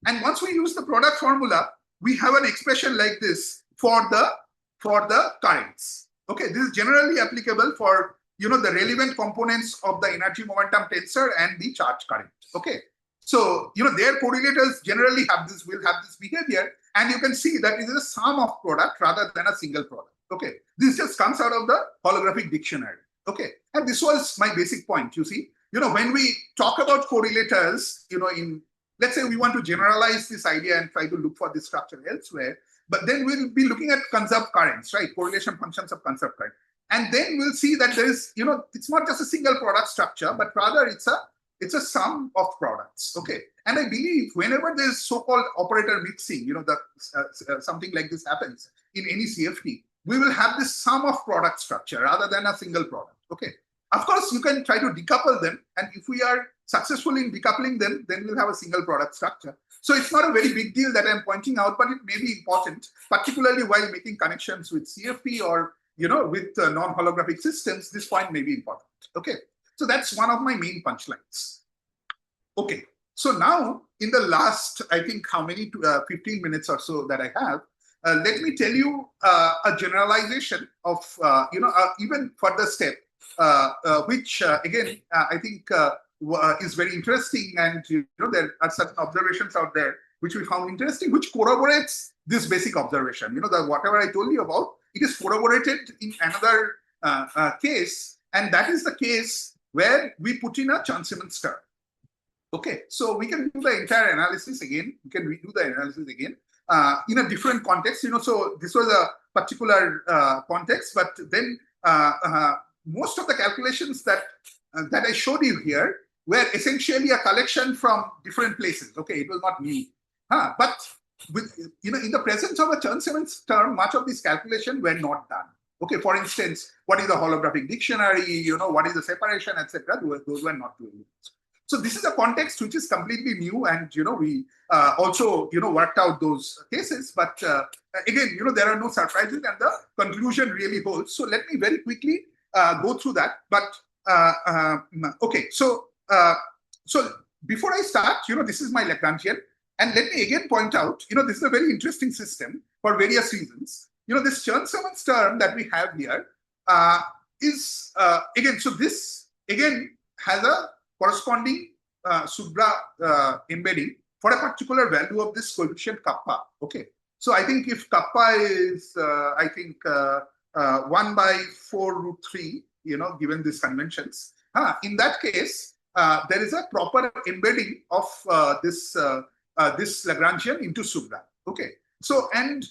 And once we use the product formula, we have an expression like this for the currents. Okay, this is generally applicable for the relevant components of the energy momentum tensor and the charge current. Okay, so their correlators generally will have this behavior, and you can see that it is a sum of product rather than a single product. Okay, this just comes out of the holographic dictionary. Okay, and this was my basic point. You see, when we talk about correlators, let's say we want to generalize this idea and try to look for this structure elsewhere, but then we'll be looking at conserved currents, right? Correlation functions of conserved current. And then we'll see that there is, it's not just a single product structure, but rather it's a sum of products. Okay. And I believe whenever there's so-called operator mixing, something like this happens in any CFT, we will have this sum of product structure rather than a single product. Okay. Of course, you can try to decouple them. And if we are successful in decoupling them, then we'll have a single product structure. So it's not a very big deal that I'm pointing out, but it may be important, particularly while making connections with CFT or with non-holographic systems. This point may be important. Okay, so that's one of my main punchlines. Okay, so now in the last, I think, 15 minutes or so that I have, let me tell you a generalization of, even further step, which again, I think is very interesting. And, there are certain observations out there which we found interesting, which corroborates this basic observation. That whatever I told you about, it is corroborated in another case, and that is the case where we put in a Chern-Simons term. Okay, so we can do the entire analysis again. We can redo the analysis again in a different context. So this was a particular context, but then most of the calculations that I showed you here were essentially a collection from different places. Okay, it was not new, but with, in the presence of a Chern-Simons term, much of these calculations were not done. Okay, for instance, what is the holographic dictionary, what is the separation, etc. Those were not doing it. So this is a context which is completely new, and we also worked out those cases. But again, there are no surprises, and the conclusion really holds. So let me very quickly go through that. But okay, so before I start, this is my Lagrangian. And let me again point out, this is a very interesting system for various reasons. This Chern-Simons term that we have here is, again, so this, again, has a corresponding Subra embedding for a particular value of this coefficient kappa. Okay. So I think if kappa is, 1 by 4 root 3, given these conventions, in that case, there is a proper embedding of this Lagrangian into Subra. Okay. So, and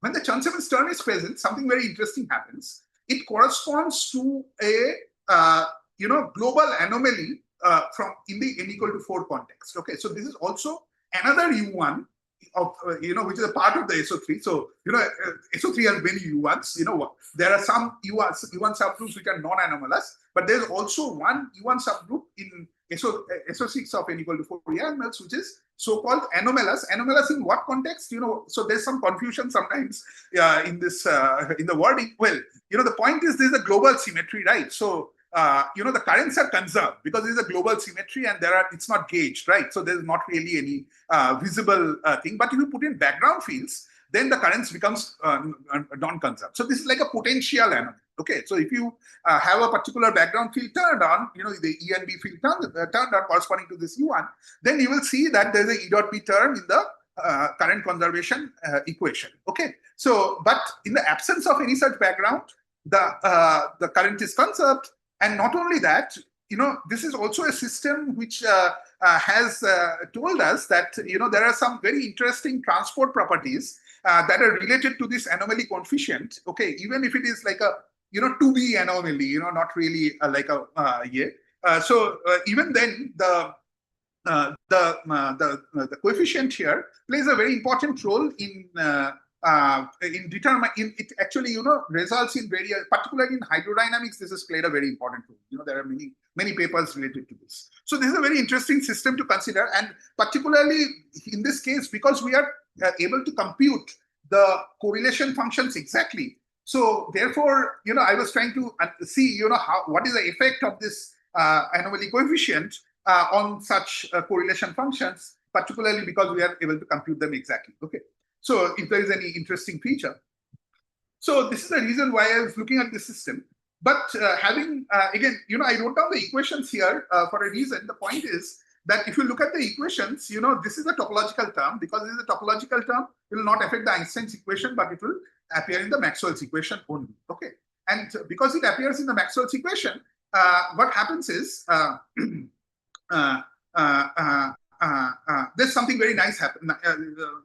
when the Chern-Simons term is present, something very interesting happens. It corresponds to a global anomaly from in the n equal to 4 context. Okay, so this is also another U1 of which is a part of the SO3. So SO3 has many U1s. There are some U1 subgroups which are non-anomalous, but there's also one U1 subgroup in SO6 of n equal to 4 real-mels, which is so-called anomalous. Anomalous in what context? So there's some confusion sometimes in this in the wording. Well, the point is there's a global symmetry, right? So the currents are conserved because there's a global symmetry and it's not gauged, right? So there's not really any visible thing. But if you put in background fields, then the currents becomes non-conserved. So this is like a potential anomaly. Okay, so if you have a particular background field turned on, the E and B field turned on corresponding to this U1, then you will see that there's a E dot B term in the current conservation equation. Okay, so but in the absence of any such background, the current is conserved, and not only that, this is also a system which has told us that there are some very interesting transport properties that are related to this anomaly coefficient. Okay, even if it is like a 2B anomaly, not really like a so even then the coefficient here plays a very important role in determining it. Actually, results in various, particularly in hydrodynamics, this has played a very important role. There are many papers related to this. So this is a very interesting system to consider, and particularly in this case, because we are able to compute the correlation functions exactly. So therefore, I was trying to see, what is the effect of this anomaly coefficient on such correlation functions, particularly because we are able to compute them exactly. Okay, so if there is any interesting feature. So this is the reason why I was looking at this system. But having, again, I wrote down the equations here for a reason. The point is that if you look at the equations, this is a topological term. Because this is a topological term, it will not affect the Einstein's equation, but it will appear in the Maxwell's equation only. Okay, and because it appears in the Maxwell's equation, what happens is there's something very nice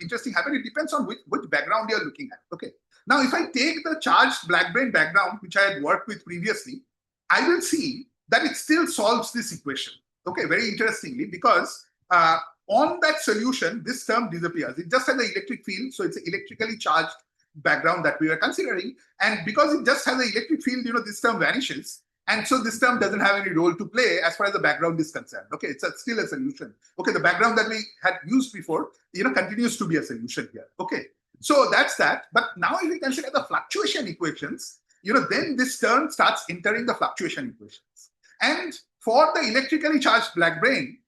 interesting happen. It depends on which background you're looking at. Okay. Now, if I take the charged black-brane background, which I had worked with previously, I will see that it still solves this equation. Okay, very interestingly, because on that solution, this term disappears. It just has the electric field, so it's an electrically charged background that we are considering. And because it just has an electric field, this term vanishes. And so this term doesn't have any role to play as far as the background is concerned. Okay, it's still a solution. Okay, the background that we had used before, continues to be a solution here. Okay, so that's that. But now if we consider the fluctuation equations, then this term starts entering the fluctuation equations. And for the electrically charged black-brane,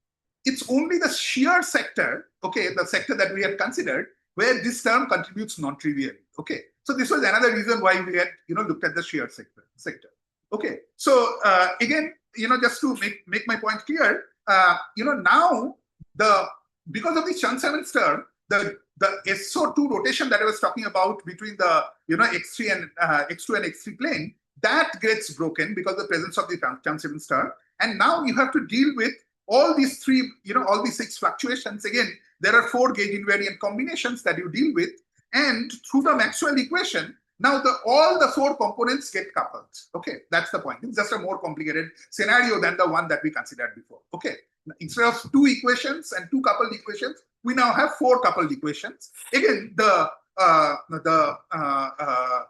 it's only the shear sector, okay, the sector that we had considered, where this term contributes non-trivially. Okay, so this was another reason why we had, looked at the shear sector. Okay, so again, just to make my point clear, now because of the Chern-Simons term, the SO2 rotation that I was talking about between the X3 and X2 and X3 plane, that gets broken because of the presence of the Chern-Simons term, and now you have to deal with all these all these 6 fluctuations. Again, there are 4 gauge invariant combinations that you deal with, and through the Maxwell equation. Now, all the 4 components get coupled. Okay, that's the point. It's just a more complicated scenario than the one that we considered before. Okay, instead of 2 equations and 2 coupled equations, we now have 4 coupled equations. Again, the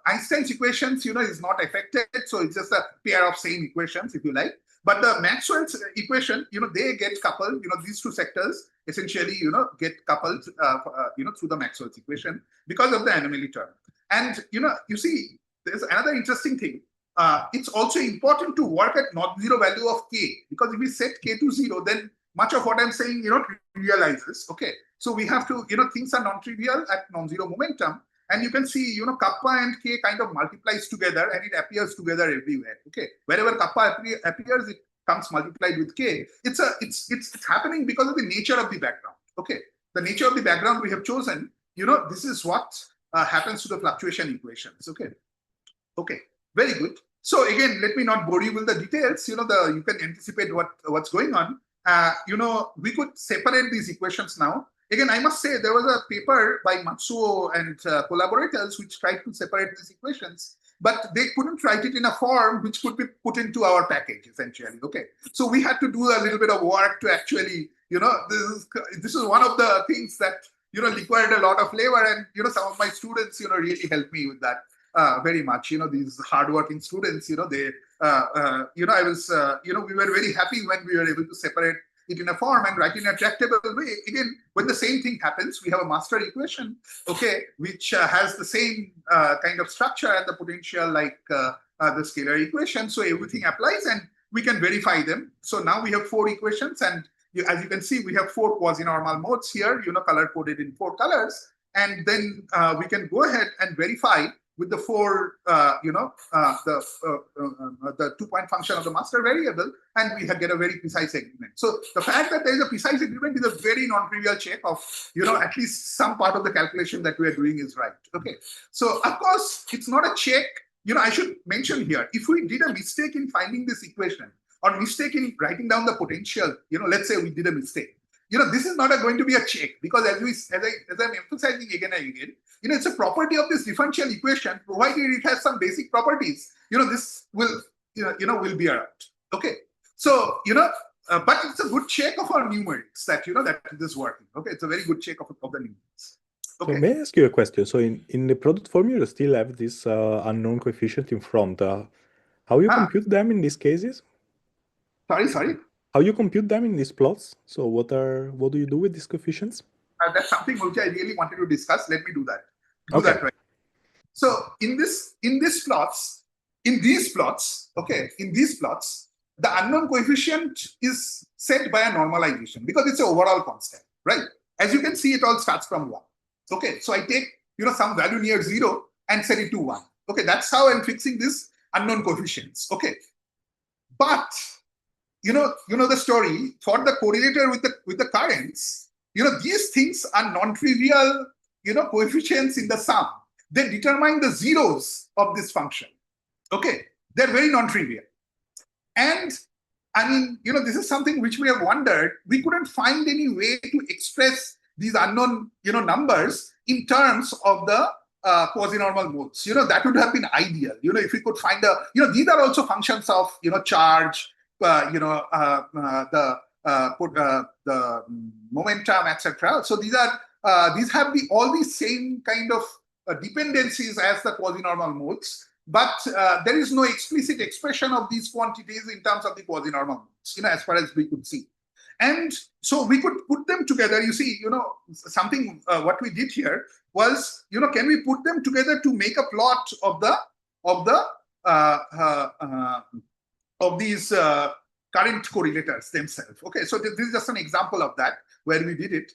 Einstein's equations, is not affected, so it's just a pair of same equations, if you like. But the Maxwell's equation, they get coupled. These 2 sectors essentially, get coupled, through the Maxwell's equation because of the anomaly term. And, you see, there's another interesting thing. It's also important to work at non-zero value of k, because if we set k to 0, then much of what I'm saying, realizes. Okay, so we have to, things are non-trivial at non-zero momentum, and you can see, kappa and k kind of multiplies together, and it appears together everywhere. Okay, wherever kappa appears, it comes multiplied with k. It's happening because of the nature of the background. Okay, the nature of the background we have chosen. This is what happens to the fluctuation equations. Okay, very good. So again, let me not bore you with the details. You can anticipate what's going on. We could separate these equations now. Again, I must say there was a paper by Matsuo and collaborators which tried to separate these equations, but they couldn't write it in a form which could be put into our package, essentially. Okay, so we had to do a little bit of work to actually, this is one of the things that required a lot of labor, and some of my students really helped me with that very much. These hardworking students, they I was we were very happy when we were able to separate it in a form and write in a tractable way. Again, when the same thing happens, we have a master equation, okay, which has the same kind of structure and the potential like the scalar equation. So everything applies, and we can verify them. So now we have 4 equations, and as you can see, we have 4 quasi-normal modes here, color coded in 4 colors. And then we can go ahead and verify with the four, the 2-point function of the master variable, and we get a very precise agreement. So the fact that there is a precise agreement is a very non-trivial check of, at least some part of the calculation that we are doing is right. Okay. So of course, it's not a check. I should mention here, if we did a mistake in finding this equation or mistake in writing down the potential, let's say we did a mistake. This is not going to be a check, because as I'm emphasizing again and again, it's a property of this differential equation, provided it has some basic properties, this will, will be around. Okay. So, but it's a good check of our numerics that, that this is working. Okay. It's a very good check of the numerics. Okay. So may I ask you a question? So in the product formula, you still have this unknown coefficient in front. How you compute them in these cases? Sorry? How you compute them in these plots? So what do you do with these coefficients? That's something which I really wanted to discuss. Let me do that. Okay. Right. So in these plots, okay, the unknown coefficient is set by a normalization because it's an overall constant, right? As you can see, it all starts from 1. Okay, so I take some value near 0 and set it to 1. Okay, that's how I'm fixing this unknown coefficients. Okay, but you know the story for the correlator with the currents. These things are non-trivial. Coefficients in the sum. They determine the zeros of this function. Okay, they're very non-trivial. And I mean, this is something which we have wondered. We couldn't find any way to express these unknown, numbers in terms of the quasi-normal modes. That would have been ideal. If we could find these are also functions of, charge, the momentum, etc. So these have all these same kind of dependencies as the quasi-normal modes, but there is no explicit expression of these quantities in terms of the quasi-normal modes, as far as we could see. And so we could put them together. You see, something what we did here was, can we put them together to make a plot of these current correlators themselves. Okay, so this is just an example of that where we did it.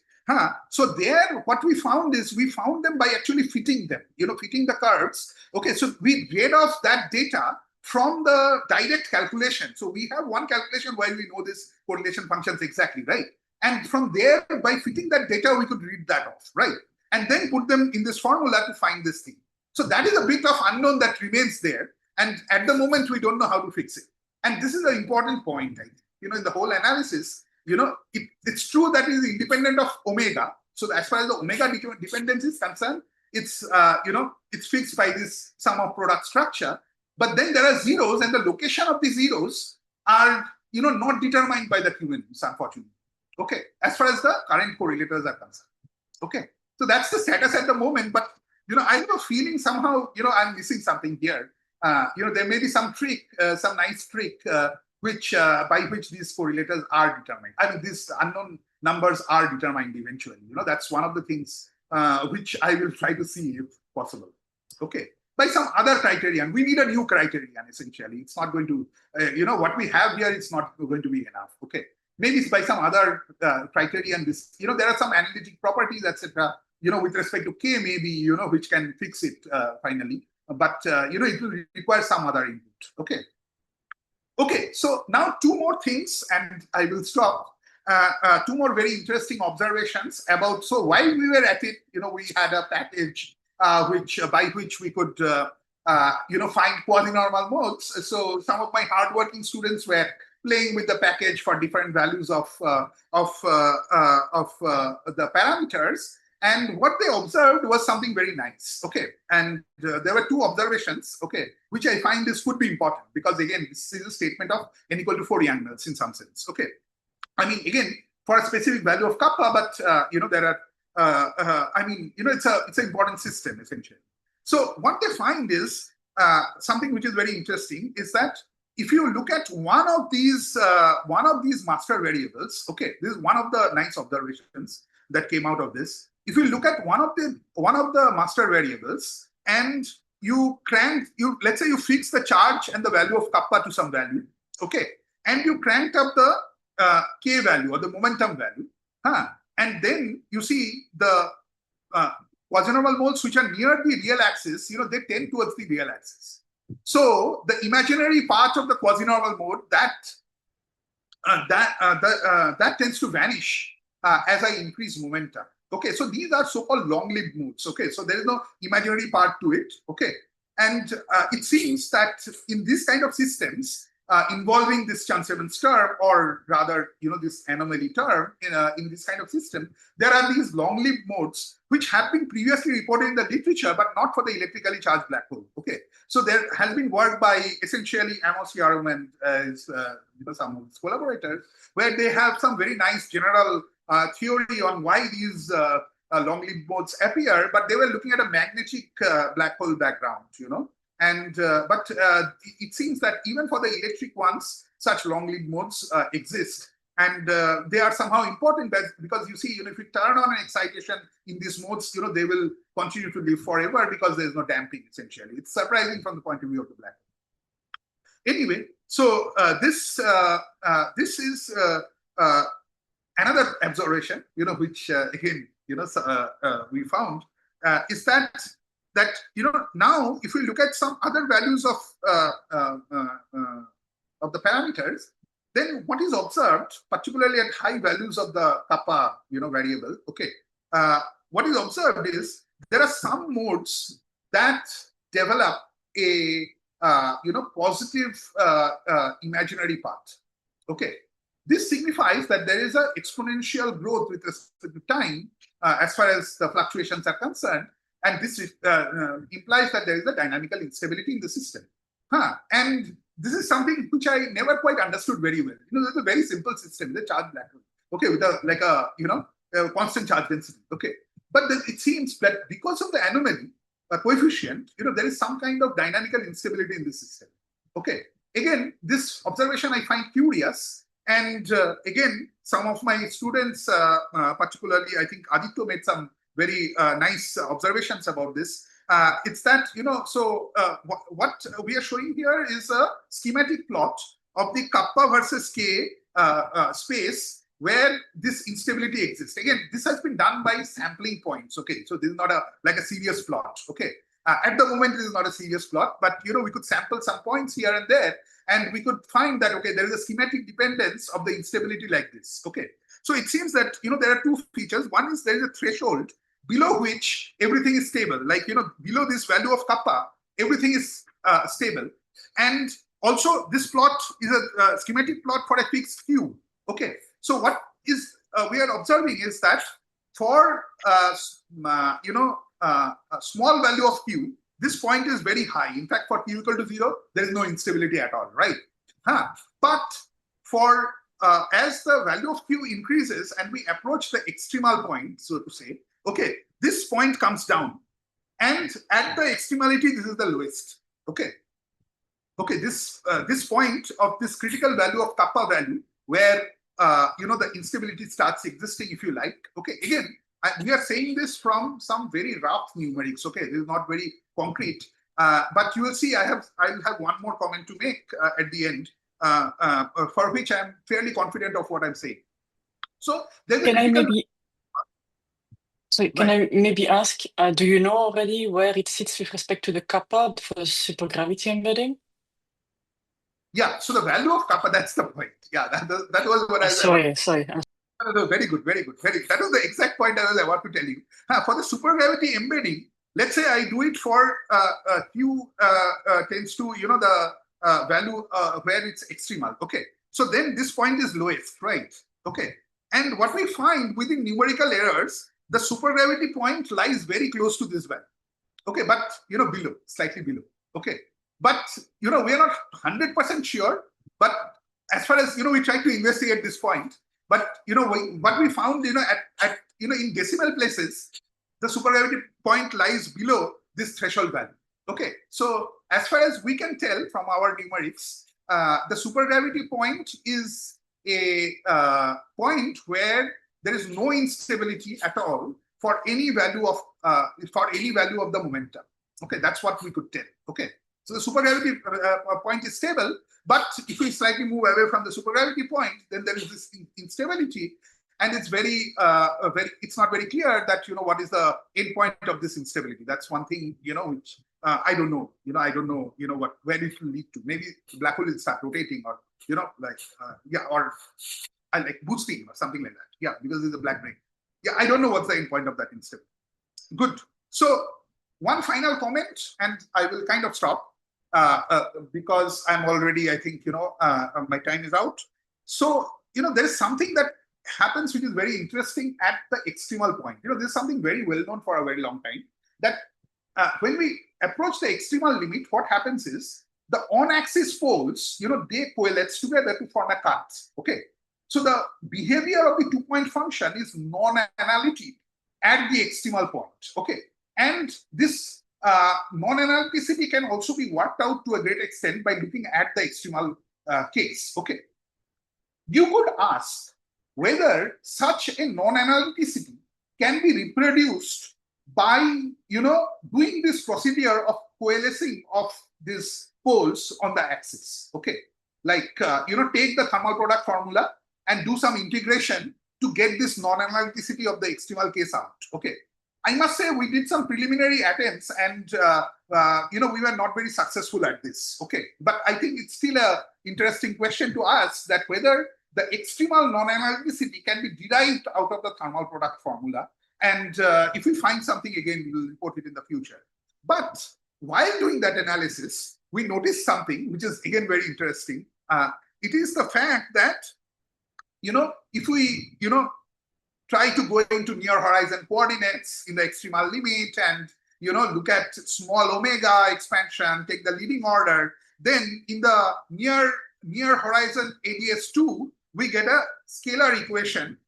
So there, what we found is we found them by actually fitting them, fitting the curves. Okay, so we read off that data from the direct calculation. So we have one calculation where we know this correlation functions exactly, right? And from there, by fitting that data, we could read that off, right? And then put them in this formula to find this thing. So that is a bit of unknown that remains there. And at the moment, we don't know how to fix it. And this is an important point, I think. In the whole analysis, it's true that it is independent of omega. So as far as the omega dependence is concerned, it's it's fixed by this sum of product structure. But then there are zeros, and the location of the zeros are not determined by the QNs, unfortunately. Okay, as far as the current correlators are concerned. Okay, so that's the status at the moment. But I have a feeling somehow I'm missing something here. There may be some trick, some nice trick, by which these correlators are determined. I mean, these unknown numbers are determined eventually. That's one of the things which I will try to see if possible. Okay, by some other criterion. We need a new criterion, essentially. It's not going to, what we have here is not going to be enough. Okay, maybe it's by some other criterion. There are some analytic properties, etc. With respect to K, maybe which can fix it finally. But it will require some other input. Okay, so now two more things and I will stop. Two more very interesting observations about, so while we were at it, we had a package by which we could find quasi-normal modes. So some of my hardworking students were playing with the package for different values of the parameters. And what they observed was something very nice. Okay, and there were two observations. Okay, which I find could be important because again, this is a statement of n equal to 4 Yang-Mills in some sense. Okay, I mean again for a specific value of kappa, but there are it's an important system essentially. So what they find is something which is very interesting is that if you look at one of these master variables, okay, this is one of the nice observations that came out of this. If you look at one of the master variables and let's say you fix the charge and the value of kappa to some value, okay, and you cranked up the K value or the momentum value, and then you see the quasi-normal modes which are near the real axis, they tend towards the real axis. So the imaginary part of the quasi-normal mode that tends to vanish as I increase momentum. Okay, so these are so-called long-lived modes. Okay, so there is no imaginary part to it. Okay, and it seems that in this kind of systems involving this Chern-Simons term, or rather, this anomaly term in this kind of system, there are these long-lived modes which have been previously reported in the literature, but not for the electrically charged black hole. Okay, so there has been work by essentially Amos Yarum and some of his collaborators, where they have some very nice general theory on why these long-lived modes appear, but they were looking at a magnetic black hole background, and but it seems that even for the electric ones, such long-lived modes exist, and they are somehow important because you see, if you turn on an excitation in these modes, they will continue to live forever because there is no damping. Essentially, it's surprising from the point of view of the black hole. Anyway, so this is another observation, which again, we found is that now if we look at some other values of the parameters, then what is observed, particularly at high values of the kappa, variable, okay, what is observed is there are some modes that develop a positive imaginary part. Okay, this signifies that there is an exponential growth with respect to time as far as the fluctuations are concerned, and this implies that there is a dynamical instability in the system. And this is something which I never quite understood very well. There's a very simple system, the charged black hole, okay, with a constant charge density. Okay, but then it seems that because of the anomaly coefficient, there is some kind of dynamical instability in the system. Okay, again, this observation I find curious, and again, some of my students, particularly I think Aditya, made some very nice observations about this. It's that, so what we are showing here is a schematic plot of the kappa versus k space where this instability exists. Again, this has been done by sampling points. Okay, so this is not like a serious plot. Okay, at the moment this is not a serious plot, but we could sample some points here and there, and we could find that there is a schematic dependence of the instability like this. Okay, so it seems that there are two features. One is there is a threshold below which everything is stable, like below this value of kappa, everything is stable, and also this plot is a schematic plot for a fixed cube. Okay, so what is we are observing is that for a small value of q, this point is very high. In fact, for q equal to 0, there is no instability at all, right? But for as the value of q increases and we approach the extremal point, so to say, okay, this point comes down, and at the extremality, this is the lowest. Okay, this point of this critical value of kappa value, where the instability starts existing, if you like. Okay, again, we are saying this from some very rough numerics. Okay, this is not very concrete, but you will see I'll have one more comment to make at the end, for which I'm fairly confident of what I'm saying. So there's Can I maybe ask, do you know already where it sits with respect to the kappa for the supergravity embedding? Yeah, so the value of kappa, that's the point. Yeah, that was what I was. Sorry. Very good. That was the exact point I was about to tell you. For the supergravity embedding, let's say I do it for q tends to the value where it's extremal. Okay, so then this point is lowest, right? Okay, and what we find within numerical errors, the supergravity point lies very close to this value. Okay, but below, slightly below. Okay, but we are not 100% sure. But as far as we try to investigate this point. But what we found, at in decimal places, the supergravity point lies below this threshold value. Okay, so as far as we can tell from our numerics, the supergravity point is a point where there is no instability at all for any value of the momentum. Okay, that's what we could tell. Okay, so the supergravity point is stable, but if we slightly move away from the supergravity point, then there is this instability. and it's it's not very clear that what is the endpoint of this instability. That's one thing which I don't know. I don't know where it will lead to. Maybe the black hole will start rotating, or or like boosting or something like that. Yeah, because it's a black brane. Yeah, I don't know what's the endpoint of that instability. Good. So one final comment, and I will kind of stop because I'm already, I think, my time is out. So, there is something that happens which is very interesting at the extremal point. There's something very well known for a very long time, that when we approach the extremal limit, what happens is the on-axis poles, they coalesce together to form a cut. Okay. So the behavior of the two-point function is non-analytic at the extremal point. Okay. And this non-analyticity can also be worked out to a great extent by looking at the extremal case. Okay. You could ask whether such a non-analyticity can be reproduced by, doing this procedure of coalescing of these poles on the axis. Okay. Like, take the thermal product formula and do some integration to get this non-analyticity of the extremal case out. Okay. I must say we did some preliminary attempts, and we were not very successful at this. Okay, but I think it's still a interesting question to ask, that whether the extremal non-analyticity can be derived out of the thermal product formula, and if we find something, again, we will report it in the future. But while doing that analysis, we noticed something which is again very interesting. It is the fact that if we try to go into near horizon coordinates in the extremal limit and look at small omega expansion, take the leading order, then in the near horizon ADS2, we get a scalar equation.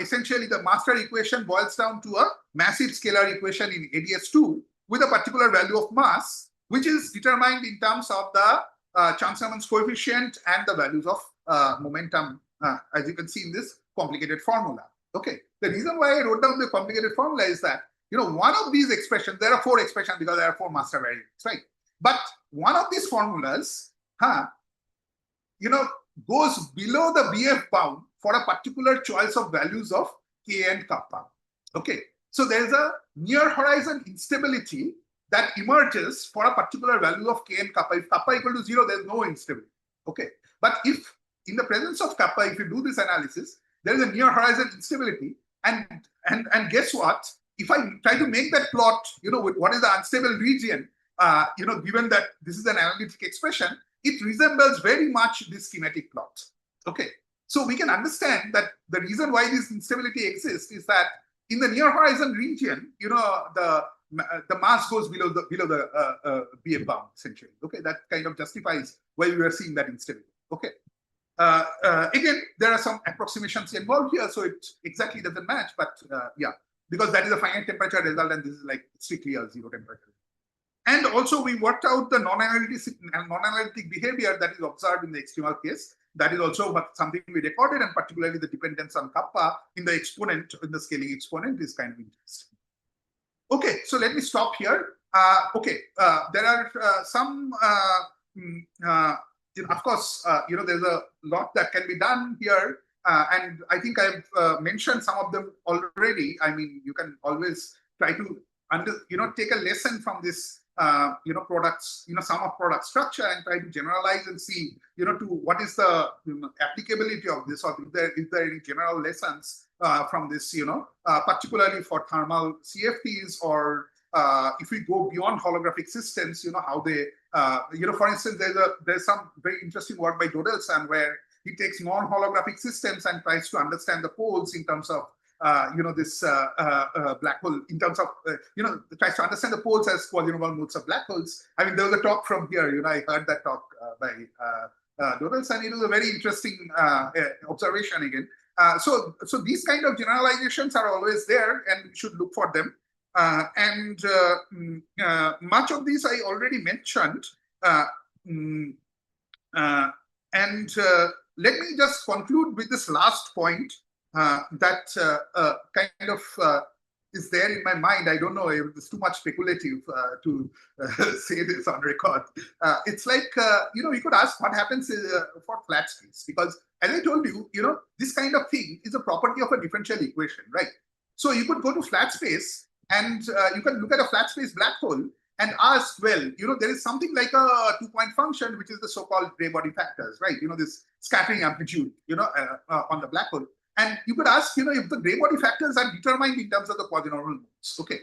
Essentially, the master equation boils down to a massive scalar equation in ADS2 with a particular value of mass, which is determined in terms of the Chern-Simons coefficient and the values of momentum, as you can see in this complicated formula. Okay, the reason why I wrote down the complicated formula is that, one of these expressions, there are 4 expressions because there are 4 master variables, right? But one of these formulas, goes below the BF bound for a particular choice of values of K and kappa. Okay, so there's a near horizon instability that emerges for a particular value of K and kappa. If kappa equal to 0, there's no instability. Okay, but if in the presence of kappa, if you do this analysis, there is a near horizon instability, and guess what? If I try to make that plot, with what is the unstable region, given that this is an analytic expression, it resembles very much this schematic plot. Okay, so we can understand that the reason why this instability exists is that in the near horizon region, the mass goes below the BF bound, essentially. Okay, that kind of justifies why we are seeing that instability. Okay. Again, there are some approximations involved here, so it exactly doesn't match, but yeah, because that is a finite temperature result, and this is like strictly a 0 temperature. And also, we worked out the non-analytic behavior that is observed in the extremal case. That is also something we recorded, and particularly the dependence on kappa in the exponent, in the scaling exponent, is kind of interesting. Okay, so let me stop here. There are some. Of course, there's a lot that can be done here, and I think I've mentioned some of them already. I mean, you can always try to take a lesson from this, products, sum of product structure, and try to generalize and see, to what is the applicability of this, or if there are any general lessons from this, particularly for thermal CFTs, or if we go beyond holographic systems, how they, for instance, there's some very interesting work by Dodelson where he takes non-holographic systems and tries to understand the poles in terms of, this black hole, in terms of, tries to understand the poles as quasi-normal modes of black holes. I mean, there was a talk from here, I heard that talk by Dodelson. It was a very interesting observation again. So these kind of generalizations are always there, and we should look for them. Much of these I already mentioned. Let me just conclude with this last point, that kind of is there in my mind. I don't know if it's too much speculative to say this on record. It's like, you could ask what happens for flat space, because as I told you, this kind of thing is a property of a differential equation, right? So you could go to flat space and you can look at a flat space black hole and ask, well, there is something like a 2-point function, which is the so-called gray body factors, right? This scattering amplitude, on the black hole. And you could ask, if the gray body factors are determined in terms of the quasi-normal modes. Okay.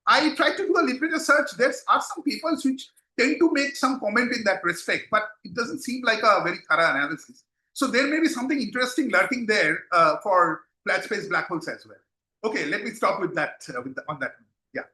I tried to do a literature search. There are some papers which tend to make some comment in that respect, but it doesn't seem like a very thorough analysis. So there may be something interesting lurking there for flat space black holes as well. Okay, let me stop with that on that.